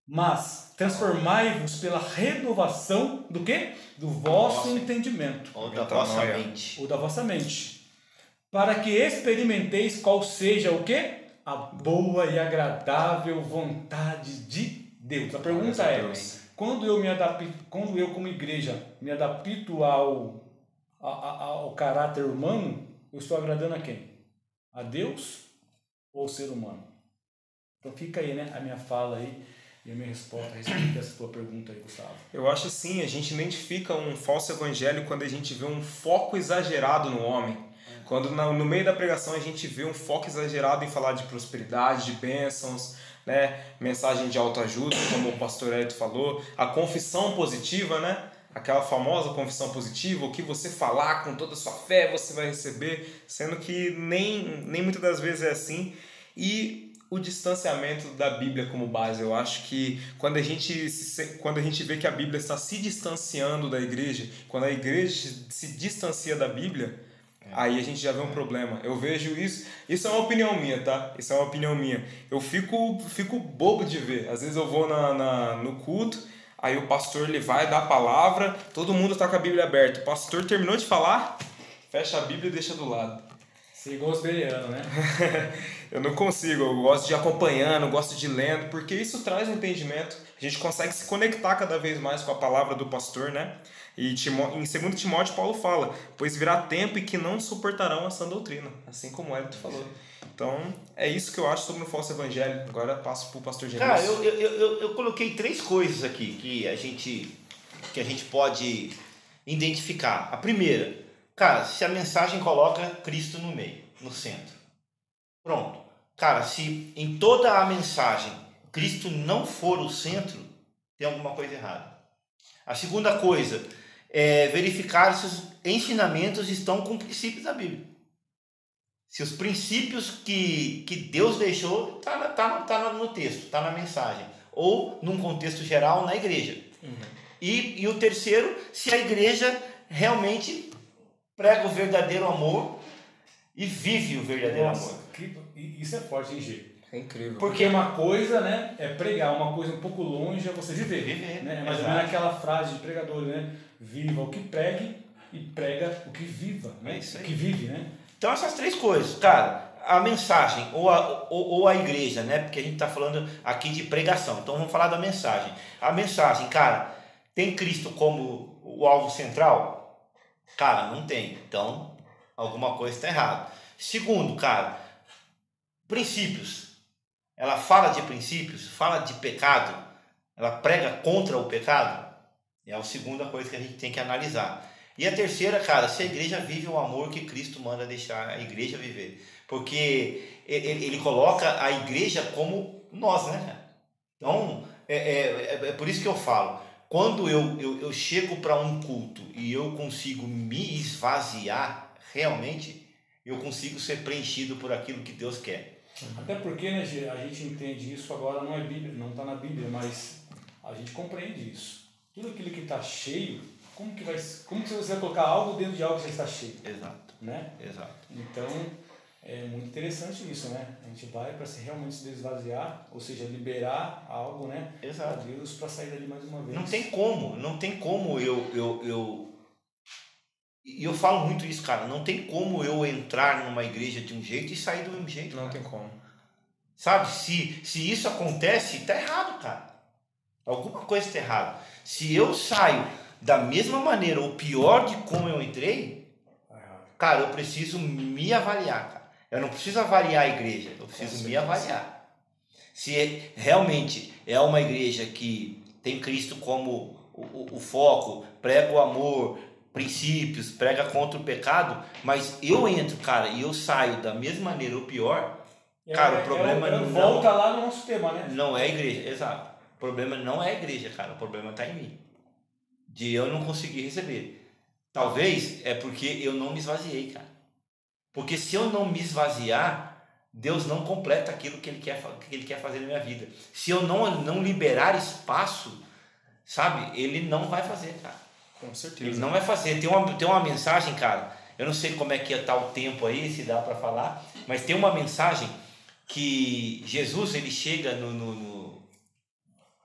mas transformai-vos pela renovação do quê? Do vosso entendimento. Ou da vossa mente. Ou da vossa mente. Para que experimenteis qual seja o quê? A boa e agradável vontade de Deus. A pergunta quando eu como igreja me adapto ao caráter humano, eu estou agradando a quem? A Deus ou ao ser humano? Então fica aí, né, a minha fala aí e a minha resposta a respeito dessa tua pergunta aí, Gustavo. Eu acho assim, a gente identifica um falso evangelho quando a gente vê um foco exagerado no homem. Quando no meio da pregação a gente vê um foco exagerado em falar de prosperidade, de bênçãos, né? Mensagem de autoajuda, como o pastor Hélio falou, a confissão positiva, né? Aquela famosa confissão positiva, o que você falar com toda a sua fé você vai receber, sendo que nem muitas das vezes é assim. E o distanciamento da Bíblia como base, eu acho que quando a gente vê que a Bíblia está se distanciando da igreja, quando a igreja se distancia da Bíblia, aí a gente já vê um problema. Eu vejo isso é uma opinião minha, tá? Isso é uma opinião minha. Eu fico bobo de ver. Às vezes eu vou no culto, aí o pastor ele vai dar a palavra, todo mundo tá com a Bíblia aberta. O pastor terminou de falar, fecha a Bíblia e deixa do lado. Você igual os bereanos, né? Eu não consigo, eu gosto de ir acompanhando, gosto de ir lendo, porque isso traz um entendimento. A gente consegue se conectar cada vez mais com a palavra do pastor, né? E em 2 Timóteo, Paulo fala, pois virá tempo em que não suportarão a sã doutrina, assim como o Hélio falou. Então, é isso que eu acho sobre o falso evangelho. Agora passo para o pastor Genilson. Cara, eu coloquei 3 coisas aqui que a gente pode identificar. A primeira, cara, se a mensagem coloca Cristo no meio, no centro. Pronto. Cara, se em toda a mensagem Cristo não for o centro, tem alguma coisa errada. A segunda coisa é verificar se os ensinamentos estão com princípios da Bíblia. Se os princípios que Deus deixou tá no texto, está na mensagem. Ou num contexto geral na igreja. Uhum. E o terceiro, se a igreja realmente prega o verdadeiro amor e vive o verdadeiro amor. Isso é forte, hein, Gê? É incrível. Porque uma coisa, né, é pregar, uma coisa um pouco longe é você viver. Né? Mas não é aquela frase de pregador, né? Viva o que pregue e prega o que viva. Né? É isso aí. O que vive, né? Então essas 3 coisas, cara, a mensagem ou a igreja, né? Porque a gente está falando aqui de pregação. Então vamos falar da mensagem. A mensagem, cara, tem Cristo como o alvo central? Cara, não tem. Então alguma coisa está errada. Segundo, cara, princípios. Ela fala de princípios, fala de pecado, ela prega contra o pecado. É a segunda coisa que a gente tem que analisar. E a terceira, cara, se a igreja vive o amor que Cristo manda deixar a igreja viver. Porque ele coloca a igreja como nós, né, cara? Então, é por isso que eu falo. Quando eu chego para um culto e eu consigo me esvaziar, realmente, eu consigo ser preenchido por aquilo que Deus quer. Até porque, né, Gê, a gente entende isso agora, não é Bíblia, não está na Bíblia, mas a gente compreende isso. Tudo aquilo que está cheio, como que você vai colocar algo dentro de algo que já está cheio? Exato. Né? Exato. Então, é muito interessante isso, né? A gente vai para realmente se desvaziar, ou seja, liberar algo, né? Exato. A Deus para sair dali mais uma vez. Não tem como eu falo muito isso, cara, não tem como eu entrar numa igreja de um jeito e sair do mesmo jeito. Não cara. tem como. Sabe, se isso acontece, tá errado, cara. Alguma coisa está errada. Se eu saio da mesma maneira ou pior de como eu entrei, cara, eu preciso me avaliar, cara. Eu não preciso avaliar a igreja, eu preciso me avaliar. Se realmente é uma igreja que tem Cristo como o foco, prega o amor, princípios, prega contra o pecado, mas eu entro, cara, e eu saio da mesma maneira ou pior, cara, o problema não... Volta lá no nosso tema, né? Não é a igreja, exato. O problema não é a igreja, cara, o problema está em mim. De eu não conseguir receber. Talvez é porque eu não me esvaziei, cara. Porque se eu não me esvaziar, Deus não completa aquilo que Ele quer fazer na minha vida. Se eu não liberar espaço, sabe, Ele não vai fazer, cara. Com certeza. Ele não vai fazer. Tem uma mensagem, cara, eu não sei como é que está o tempo aí, se dá para falar, mas tem uma mensagem que Jesus, ele chega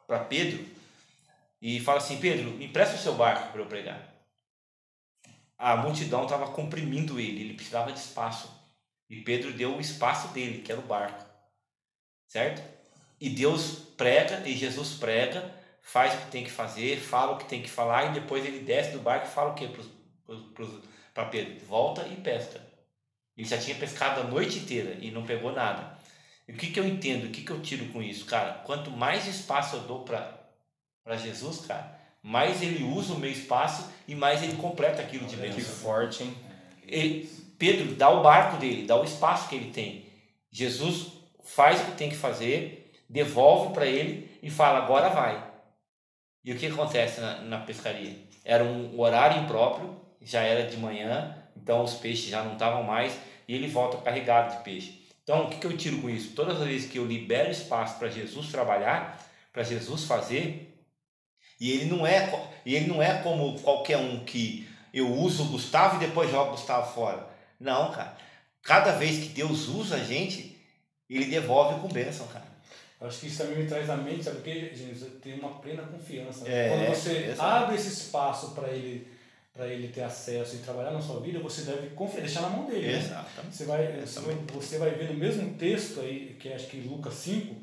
para Pedro e fala assim: Pedro, me empresta o seu barco para eu pregar. A multidão estava comprimindo ele precisava de espaço. E Pedro deu o espaço dele, que era o barco. Certo? E Deus prega, e Jesus prega, faz o que tem que fazer, fala o que tem que falar, e depois ele desce do barco e fala o que para Pedro? Volta e pesca. Ele já tinha pescado a noite inteira e não pegou nada. E o que eu entendo, o que eu tiro com isso? Cara, quanto mais espaço eu dou para Jesus, cara, mais ele usa o meu espaço e mais ele completa aquilo de bênção. Que forte, hein? Pedro dá o barco dele, dá o espaço que ele tem. Jesus faz o que tem que fazer, devolve para ele e fala: agora vai. E o que acontece na pescaria? Era um horário impróprio, já era de manhã, então os peixes já não estavam mais, e ele volta carregado de peixe. Então, o que eu tiro com isso? Todas as vezes que eu libero espaço para Jesus trabalhar, para Jesus fazer, e ele não é como qualquer um que eu uso o Gustavo e depois jogo o Gustavo fora. Não, cara. Cada vez que Deus usa a gente, ele devolve com bênção, cara. Acho que isso também me traz à mente, sabe o que, gente? Você tem uma plena confiança. É, quando você exato. abre esse espaço para ele ter acesso e trabalhar na sua vida, você deve confiar, deixar na mão dele. Exatamente. Né? Você vai ver no mesmo texto aí, que acho que Lucas 5,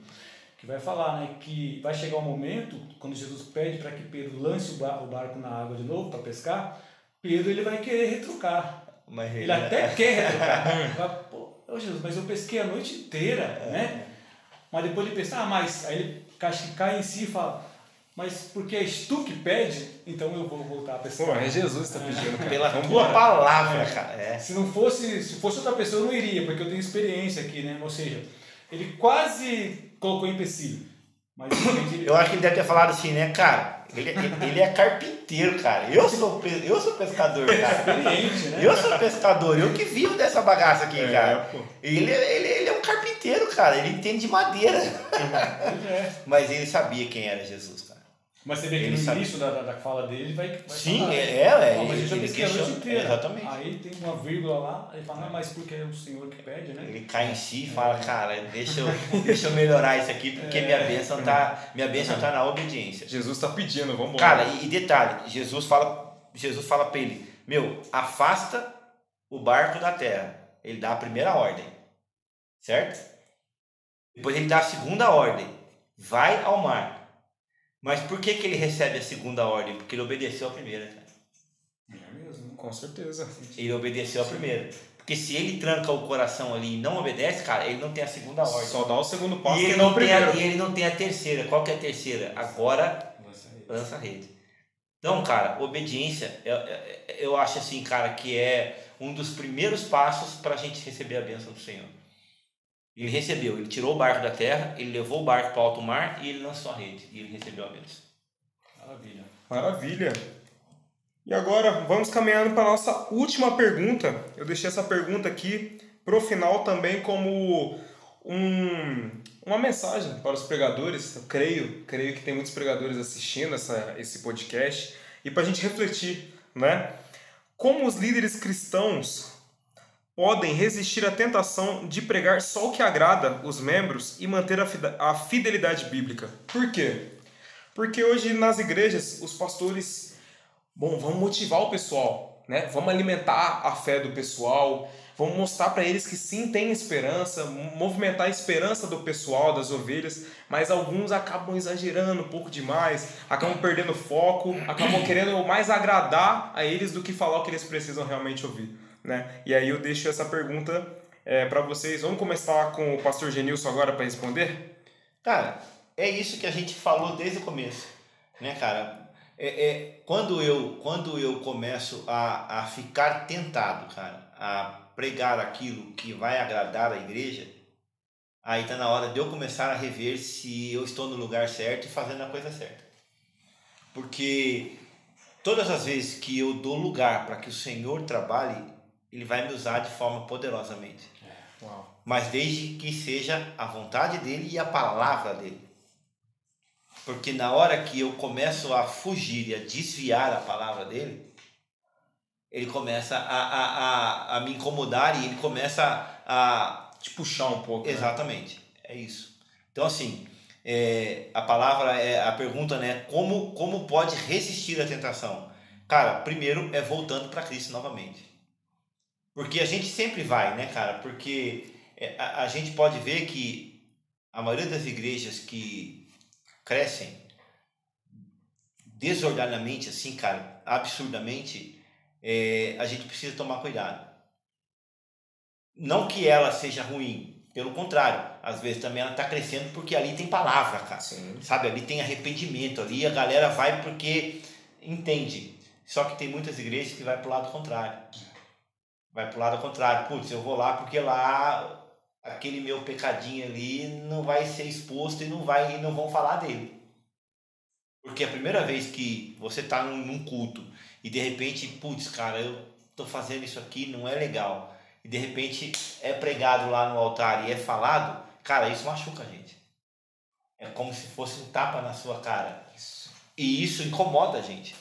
que vai falar, né, que vai chegar um momento, quando Jesus pede para que Pedro lance o barco na água de novo para pescar, Pedro ele vai querer retrucar. Ele até quer retrucar. Pô, Jesus, mas eu pesquei a noite inteira, né? Mas depois ele pensa, mas aí ele acho que cai em si e fala: mas porque és tu que pede, então eu vou voltar a pescar. Pô, é Jesus que está pedindo, cara. Pela tua palavra, cara. Se fosse outra pessoa, eu não iria, porque eu tenho experiência aqui, né? Ou seja, ele quase colocou empecilho. Mas eu acho que ele deve ter falado assim, né, cara? Ele é carpinteiro, cara. Eu sou pescador, cara. Experiente, né? Eu sou pescador, eu que vivo dessa bagaça aqui, cara. Pô. Ele é um carpinteiro, cara. Ele entende de madeira. Mas ele sabia quem era Jesus, cara. Mas você vê que no início da fala dele vai sim, falar, mas ele já pesquei a noite inteira. Exatamente. Aí tem uma vírgula lá, ele fala: mas porque é o Senhor que pede, né? Ele cai em si e fala: cara, deixa eu melhorar isso aqui, porque minha bênção tá na obediência. Jesus está pedindo, vamos embora. Cara, e detalhe, Jesus fala para ele: meu, afasta o barco da terra. Ele dá a primeira ordem. certo? Depois ele dá a segunda ordem, vai ao mar. Mas por que ele recebe a segunda ordem? Porque ele obedeceu a primeira, cara. É mesmo, com certeza. Ele obedeceu a primeira. Porque se ele tranca o coração ali e não obedece, cara, ele não tem a segunda ordem. Só dá o segundo passo e ele, não não tem primeiro. e ele não tem a terceira. Qual que é a terceira? Agora, lança a rede. Então, cara, obediência, eu acho assim, cara, que é um dos primeiros passos para a gente receber a bênção do Senhor. Ele recebeu, ele tirou o barco da terra, ele levou o barco para o alto mar e ele lançou a rede. E ele recebeu a bênção. Maravilha. Maravilha. E agora, vamos caminhando para a nossa última pergunta. Eu deixei essa pergunta aqui para o final também como uma mensagem para os pregadores. Eu creio que tem muitos pregadores assistindo esse podcast. E para a gente refletir, né? Como os líderes cristãos podem resistir à tentação de pregar só o que agrada os membros e manter a fidelidade bíblica. Por quê? Porque hoje nas igrejas os pastores... Bom, vamos motivar o pessoal, né? Vamos alimentar a fé do pessoal, vamos mostrar para eles que sim, tem esperança, movimentar a esperança do pessoal, das ovelhas, mas alguns acabam exagerando um pouco demais, acabam perdendo foco, acabam querendo mais agradar a eles do que falar o que eles precisam realmente ouvir, né? E aí eu deixo essa pergunta para vocês. Vamos começar com o pastor Genilson agora para responder? Cara, é isso que a gente falou desde o começo, né, cara? Quando eu começo a ficar tentado, cara, a pregar aquilo que vai agradar a igreja, aí tá na hora de eu começar a rever se eu estou no lugar certo e fazendo a coisa certa. Porque todas as vezes que eu dou lugar para que o Senhor trabalhe, Ele vai me usar de forma poderosamente. Uau. Mas desde que seja a vontade dEle e a palavra dEle. Porque na hora que eu começo a fugir e a desviar a palavra dele, ele começa a me incomodar e ele começa a te puxar um pouco. Exatamente, né? É isso. Então assim, a palavra, a pergunta, né? Como pode resistir à tentação? Cara, primeiro é voltando para Cristo novamente. Porque a gente sempre vai, né, cara? Porque a gente pode ver que a maioria das igrejas que crescem desordenadamente, assim, cara, absurdamente, a gente precisa tomar cuidado. Não que ela seja ruim, pelo contrário, às vezes também ela está crescendo porque ali tem palavra, cara. Sim. Sabe, ali tem arrependimento, ali a galera vai porque entende. Só que tem muitas igrejas que vai pro lado contrário. Vai pro lado contrário. Putz, eu vou lá porque lá aquele meu pecadinho ali não vai ser exposto e não vão falar dele. Porque a primeira vez que você está num culto e de repente, putz, cara, eu estou fazendo isso aqui, não é legal. E de repente é pregado lá no altar e é falado, cara, isso machuca a gente. É como se fosse um tapa na sua cara. E isso incomoda a gente.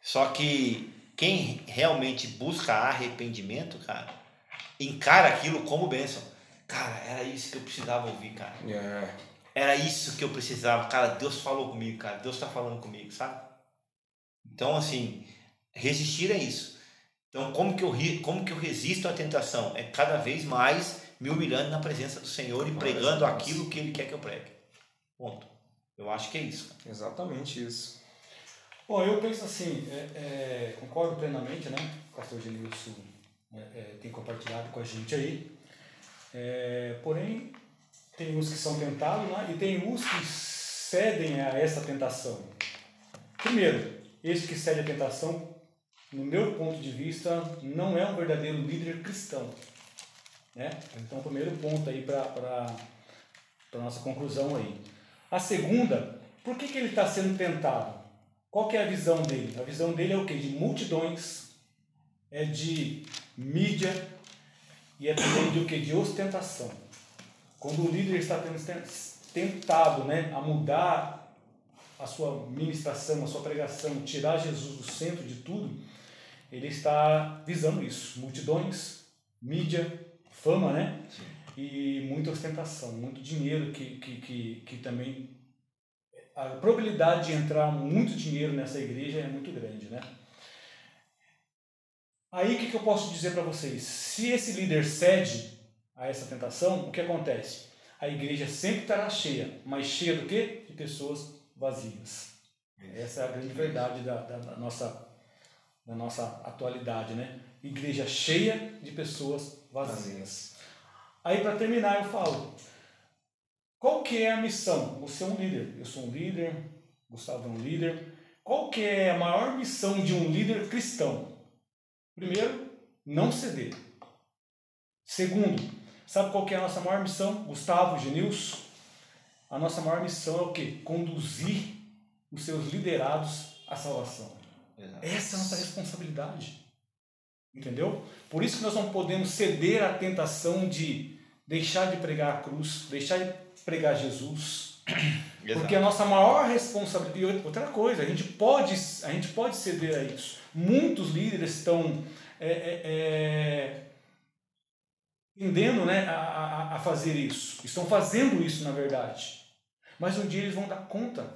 Só que quem realmente busca arrependimento, cara, encara aquilo como bênção. Cara, era isso que eu precisava ouvir, cara. Era isso que eu precisava. Cara, Deus falou comigo, cara. Deus está falando comigo, sabe? Então, assim, resistir é isso. Então, como que eu resisto à tentação? É cada vez mais me humilhando na presença do Senhor e pregando aquilo que Ele quer que eu pregue. Ponto. Eu acho que é isso. Exatamente isso. Bom, eu penso assim, concordo plenamente, né? O pastor Genilson tem compartilhado com a gente aí. Porém, tem uns que são tentados, né? E tem uns que cedem a essa tentação. Primeiro, esse que cede à tentação, no meu ponto de vista, não é um verdadeiro líder cristão, né? Então, primeiro ponto aí para a nossa conclusão aí. A segunda, por que ele está sendo tentado? Qual que é a visão dele? A visão dele é o quê? De multidões, é de mídia e é também de o quê? De ostentação. Quando o líder está tentado, né, a mudar a sua ministração, a sua pregação, tirar Jesus do centro de tudo, ele está visando isso. Multidões, mídia, fama, né? Sim. E muita ostentação, muito dinheiro que também... A probabilidade de entrar muito dinheiro nessa igreja é muito grande, né? Aí o que eu posso dizer para vocês? Se esse líder cede a essa tentação, o que acontece? A igreja sempre estará cheia, mas cheia do quê? De pessoas vazias. Essa é a grande verdade da nossa atualidade, né? Igreja cheia de pessoas vazias. Aí, para terminar, eu falo, qual que é a missão? Você é um líder, eu sou um líder, Gustavo é um líder. Qual que é a maior missão de um líder cristão? Primeiro, não ceder. Segundo, sabe qual que é a nossa maior missão? Gustavo, Genilson? A nossa maior missão é o quê? Conduzir os seus liderados à salvação. Exato. Essa é a nossa responsabilidade. Entendeu? Por isso que nós não podemos ceder à tentação de deixar de pregar a cruz, deixar de pregar Jesus. Exato. Porque a nossa maior responsabilidade... E outra coisa, a gente pode ceder a isso. Muitos líderes estão tendendo, né, a fazer isso. Estão fazendo isso, na verdade. Mas um dia eles vão dar conta.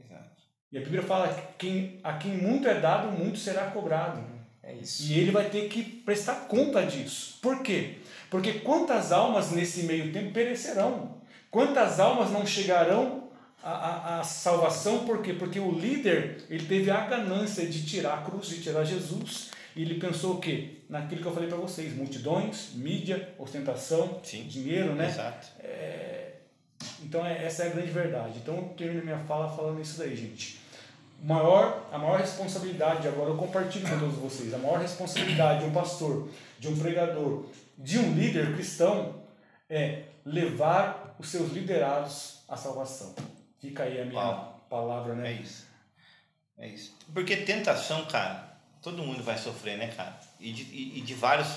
Exato. E a Bíblia fala que a quem muito é dado, muito será cobrado. É isso. E ele vai ter que prestar conta disso. Por quê? Porque quantas almas nesse meio tempo perecerão? Quantas almas não chegarão à salvação? Por quê? Porque o líder, ele teve a ganância de tirar a cruz, de tirar Jesus. E ele pensou o quê? Naquilo que eu falei para vocês. Multidões, mídia, ostentação, sim, dinheiro, né? Exato. Então essa é a grande verdade. Então eu termino minha fala falando isso daí, gente. A maior responsabilidade, agora eu compartilho com todos vocês, a maior responsabilidade de um pastor, de um pregador, de um líder cristão é levar os seus liderados à salvação. Fica aí a minha palavra, né? É isso. Porque tentação, cara, todo mundo vai sofrer, né, cara? E de vários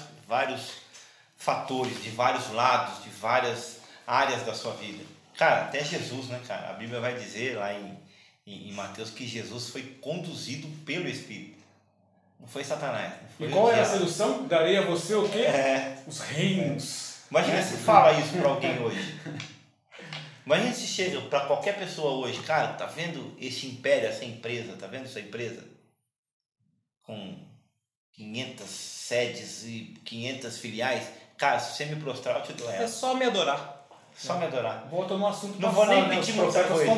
fatores, de vários lados, de várias áreas da sua vida. Cara, até Jesus, né, cara? A Bíblia vai dizer lá em Mateus que Jesus foi conduzido pelo Espírito. Não foi Satanás. Não foi. E qual é a sedução? Darei a você o quê? Os reinos. Imagina se fala isso para alguém hoje. Imagina se chega para qualquer pessoa hoje. Cara, tá vendo esse império, essa empresa? Tá vendo essa empresa? Com 500 sedes e 500 filiais. Cara, se você me prostrar, eu te dou ela. É só me adorar. Só me adorar. Volta no assunto não vou nem pedir muita coisa.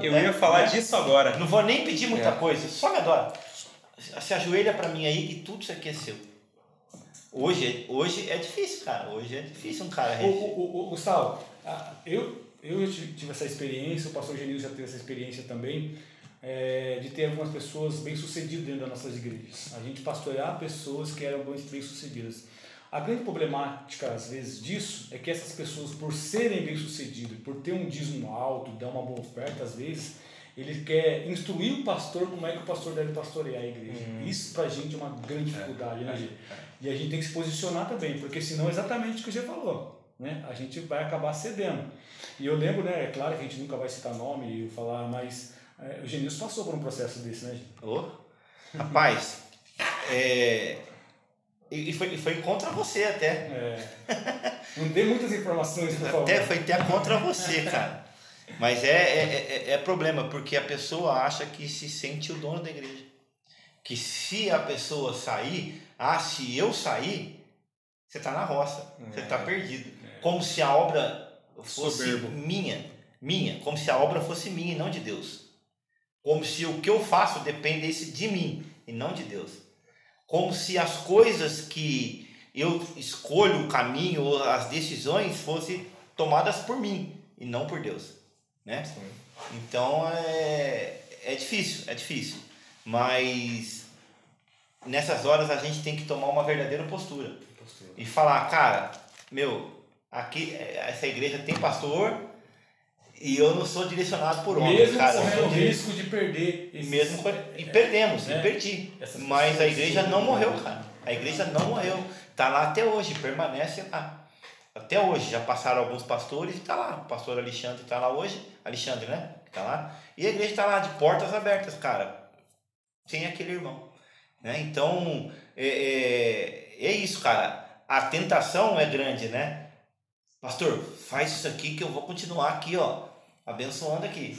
Eu ia falar disso agora. Não vou nem pedir muita coisa. Só me adora. Se ajoelha para mim aí que tudo isso aqui é seu. Hoje é difícil, cara. Hoje é difícil um cara... Gustavo, eu tive essa experiência, o pastor Genilson já teve essa experiência também, de ter algumas pessoas bem-sucedidas dentro das nossas igrejas. A gente pastorear pessoas que eram bem-sucedidas. A grande problemática, às vezes, disso é que essas pessoas, por serem bem-sucedidas, por ter um dízimo alto, dar uma boa oferta, às vezes, ele quer instruir o pastor como é que o pastor deve pastorear a igreja. Isso, pra gente, é uma grande dificuldade, né, gente? E a gente tem que se posicionar também, porque senão é exatamente o que você falou, né? A gente vai acabar cedendo. E eu lembro, né, é claro que a gente nunca vai citar nome e falar, mas o Genilson passou por um processo desse, né, gente? Rapaz, E foi contra você até. Não dei muitas informações, por favor. Foi até contra você, cara. Mas é problema, porque a pessoa acha que se sente o dono da igreja. Que se a pessoa sair, se eu sair, você está na roça, você está perdido. Como se a obra fosse minha. Como se a obra fosse minha e não de Deus. Como se o que eu faço dependesse de mim e não de Deus. Como se as coisas que eu escolho, o caminho ou as decisões fossem tomadas por mim e não por Deus, né? Então é difícil, mas nessas horas a gente tem que tomar uma verdadeira postura e falar, cara, aqui essa igreja tem pastor e eu não sou direcionado por homem, mesmo cara. Mesmo correndo o risco de perder. Perdi. Mas a igreja não morreu, cara. A igreja não morreu. Está lá até hoje, permanece lá. Até hoje, já passaram alguns pastores e está lá. O pastor Alexandre está lá hoje. Alexandre, né? Está lá. E a igreja está lá de portas abertas, cara. Sem aquele irmão. Né? Então, é isso, cara. A tentação é grande, né? Pastor, faz isso aqui que eu vou continuar aqui, abençoando aqui.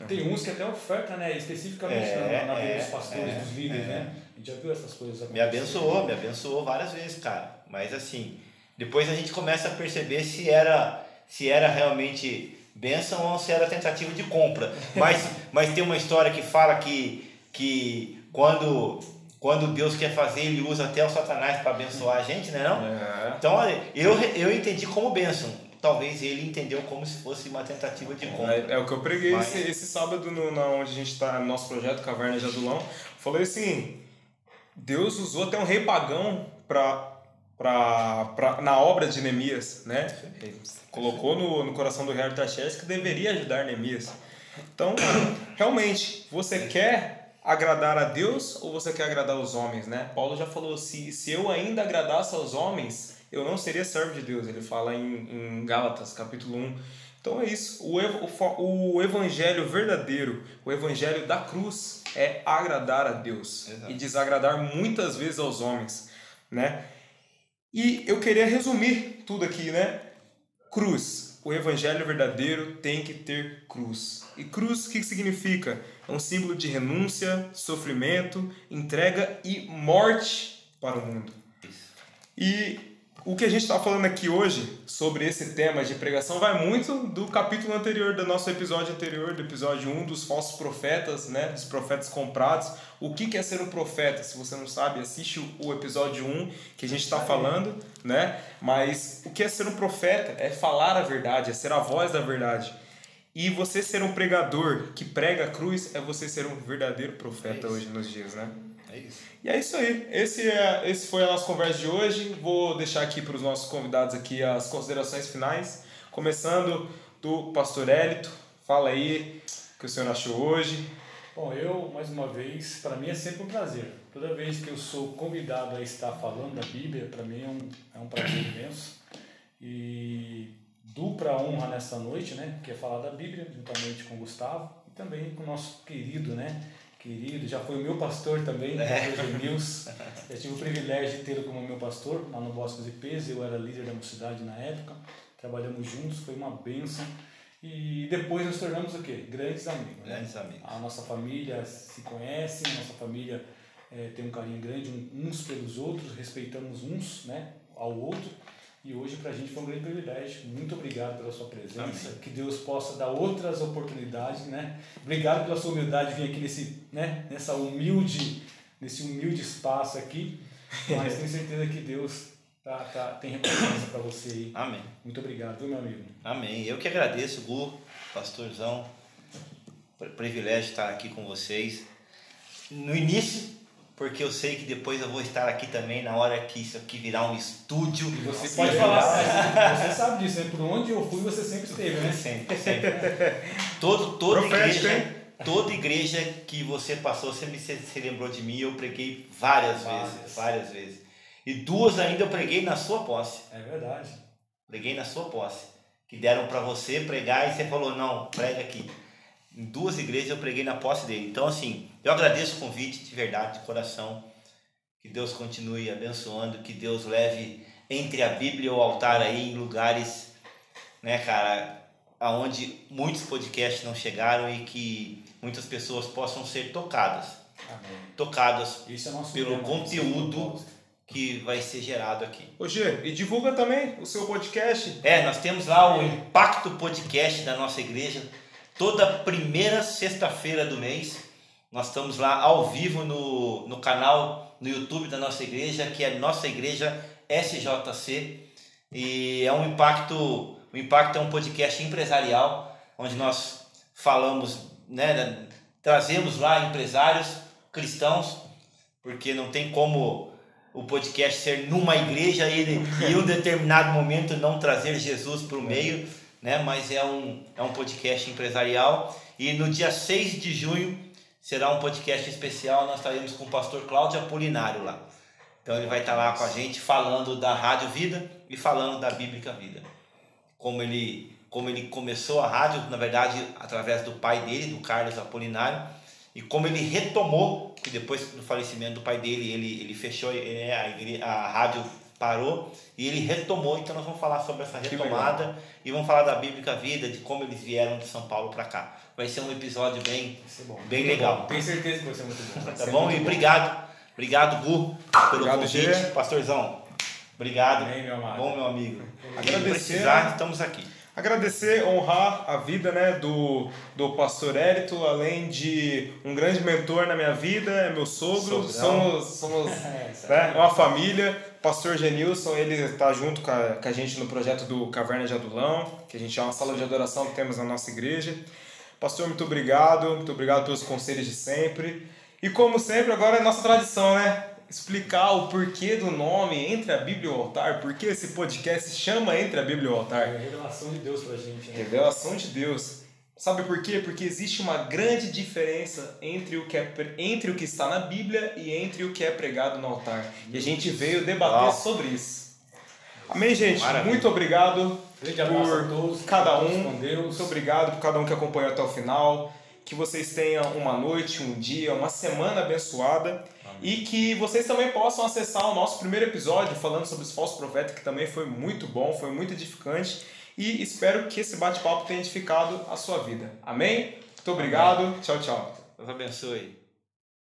Tem uns que até oferta, né? Especificamente na vida dos pastores, dos líderes, né? A gente já viu essas coisas acontecendo. Me abençoou várias vezes, cara. Mas assim, Depois a gente começa a perceber se era realmente bênção ou se era tentativa de compra. Mas tem uma história que fala que quando Deus quer fazer, Ele usa até o Satanás para abençoar a gente, né? Não? Então, eu entendi como bênção. Talvez ele entendeu como se fosse uma tentativa de compra. É o que eu preguei esse sábado onde a gente está no nosso projeto Caverna de Adulão. Falei assim, Deus usou até um rei pagão na obra de Neemias, né? Ele colocou no coração do rei Artaxerxes que deveria ajudar Neemias. Então, realmente, você quer agradar a Deus ou você quer agradar os homens, né? Paulo já falou, se eu ainda agradasse aos homens, eu não seria servo de Deus. Ele fala em Gálatas, capítulo 1. Então é isso. O evangelho verdadeiro, o evangelho da cruz é agradar a Deus. Exato. E desagradar muitas vezes aos homens, né? E eu queria resumir tudo aqui, né? Cruz. O evangelho verdadeiro tem que ter cruz. E cruz, o que significa? É um símbolo de renúncia, sofrimento, entrega e morte para o mundo. E o que a gente está falando aqui hoje sobre esse tema de pregação vai muito do capítulo anterior, do nosso episódio anterior, do episódio 1, dos falsos profetas, né? Dos profetas comprados. O que é ser um profeta? Se você não sabe, assiste o episódio 1 que a gente está falando, né? Mas o que é ser um profeta? É falar a verdade, é ser a voz da verdade. E você ser um pregador que prega a cruz é você ser um verdadeiro profeta hoje nos dias, né? É isso. E é isso aí. Esse foi a nossa conversa de hoje. Vou deixar aqui para os nossos convidados aqui as considerações finais. Começando do pastor Hélito. Fala aí o que o senhor achou hoje. Bom, mais uma vez, para mim é sempre um prazer. Toda vez que eu sou convidado a estar falando da Bíblia, para mim é um prazer imenso. E dupla honra nessa noite, né? Que é falar da Bíblia, juntamente com o Gustavo e também com o nosso querido, né? Já foi o meu pastor também, pastor Genils. Eu tive o privilégio de tê-lo como meu pastor lá no Bosque dos Ipês. Eu era líder da mocidade na época, trabalhamos juntos, foi uma bênção. E depois nos tornamos o quê? Grandes amigos. Grandes amigos. A nossa família se conhece, a nossa família tem um carinho grande uns pelos outros, respeitamos uns, né, ao outro. E hoje para a gente foi um grande privilégio. Muito obrigado pela sua presença. Amém. Que Deus possa dar outras oportunidades, né? Obrigado pela sua humildade de vir aqui nesse humilde espaço aqui. Mas tenho certeza que Deus tem recompensa para você aí. Amém. Muito obrigado, viu, meu amigo? Amém. Eu que agradeço, Gu, pastorzão. Privilégio estar aqui com vocês. No início, porque eu sei que depois eu vou estar aqui também na hora que isso aqui virar um estúdio. E você pode falar, você sabe disso, né? Por onde eu fui, você sempre esteve, né? Sempre. Toda igreja que você passou, você se lembrou de mim, eu preguei várias vezes. E 2 ainda eu preguei na sua posse. É verdade. Preguei na sua posse. Que deram para você pregar e você falou, não, prega aqui. Em 2 igrejas eu preguei na posse dele. Então, assim, eu agradeço o convite de verdade, de coração. Que Deus continue abençoando, que Deus leve entre a Bíblia e o altar aí em lugares, né, cara, aonde muitos podcasts não chegaram e que muitas pessoas possam ser tocadas. Amém. Tocadas pelo tema, conteúdo que vai ser gerado aqui. Ô Gê, e divulga também o seu podcast. Nós temos lá o Impacto Podcast da nossa igreja. Toda primeira sexta-feira do mês, nós estamos lá ao vivo no canal, no YouTube da nossa igreja, que é Nossa Igreja SJC. E o Impacto é um podcast empresarial, onde nós falamos, né, trazemos lá empresários cristãos, porque não tem como o podcast ser numa igreja e em um determinado momento não trazer Jesus para o meio, né? Mas é um podcast empresarial. E no dia 6 de junho será um podcast especial, nós estaremos com o pastor Cláudio Apolinário lá. Então ele vai estar lá com a gente falando da Rádio Vida e falando da Bíblica Vida. Como ele começou a rádio, na verdade, através do pai dele, do Carlos Apolinário, e como ele retomou, que depois do falecimento do pai dele, ele fechou, a rádio parou, e ele retomou. Então nós vamos falar sobre essa retomada e vamos falar da Bíblica Vida, de como eles vieram de São Paulo para cá. Vai ser um episódio bem legal. Bom. Tenho certeza que vai ser muito bom. Tá bom? E obrigado Gu, pelo convite, pastorzão. Obrigado. Amém, meu amado. Bom, meu amigo. Agradecer, Se precisar, estamos aqui. Agradecer, honrar a vida, né, do pastor Érito, além de um grande mentor na minha vida, é meu sogro, somos né, uma família. Pastor Genilson, ele está junto com a gente no projeto do Caverna de Adulão, que a gente é uma sala de adoração que temos na nossa igreja. Pastor, muito obrigado pelos conselhos de sempre. E como sempre, agora é nossa tradição, né? Explicar o porquê do nome Entre a Bíblia e o Altar, por que esse podcast se chama Entre a Bíblia e o Altar. É a revelação de Deus pra gente, né? Revelação de Deus. Sabe por quê? Porque existe uma grande diferença entre o que está na Bíblia e entre o que é pregado no altar. E a gente veio debater sobre isso. Amém, gente? Maravilha. Muito obrigado Grande abraço a todos, cada todos um. com Deus. Muito obrigado por cada um que acompanhou até o final. Que vocês tenham uma noite, um dia, uma semana abençoada. Amém. E que vocês também possam acessar o nosso primeiro episódio falando sobre os falsos profetas, que também foi muito bom, foi muito edificante. E espero que esse bate-papo tenha edificado a sua vida. Amém? Muito obrigado. Amém. Tchau, tchau. Deus abençoe.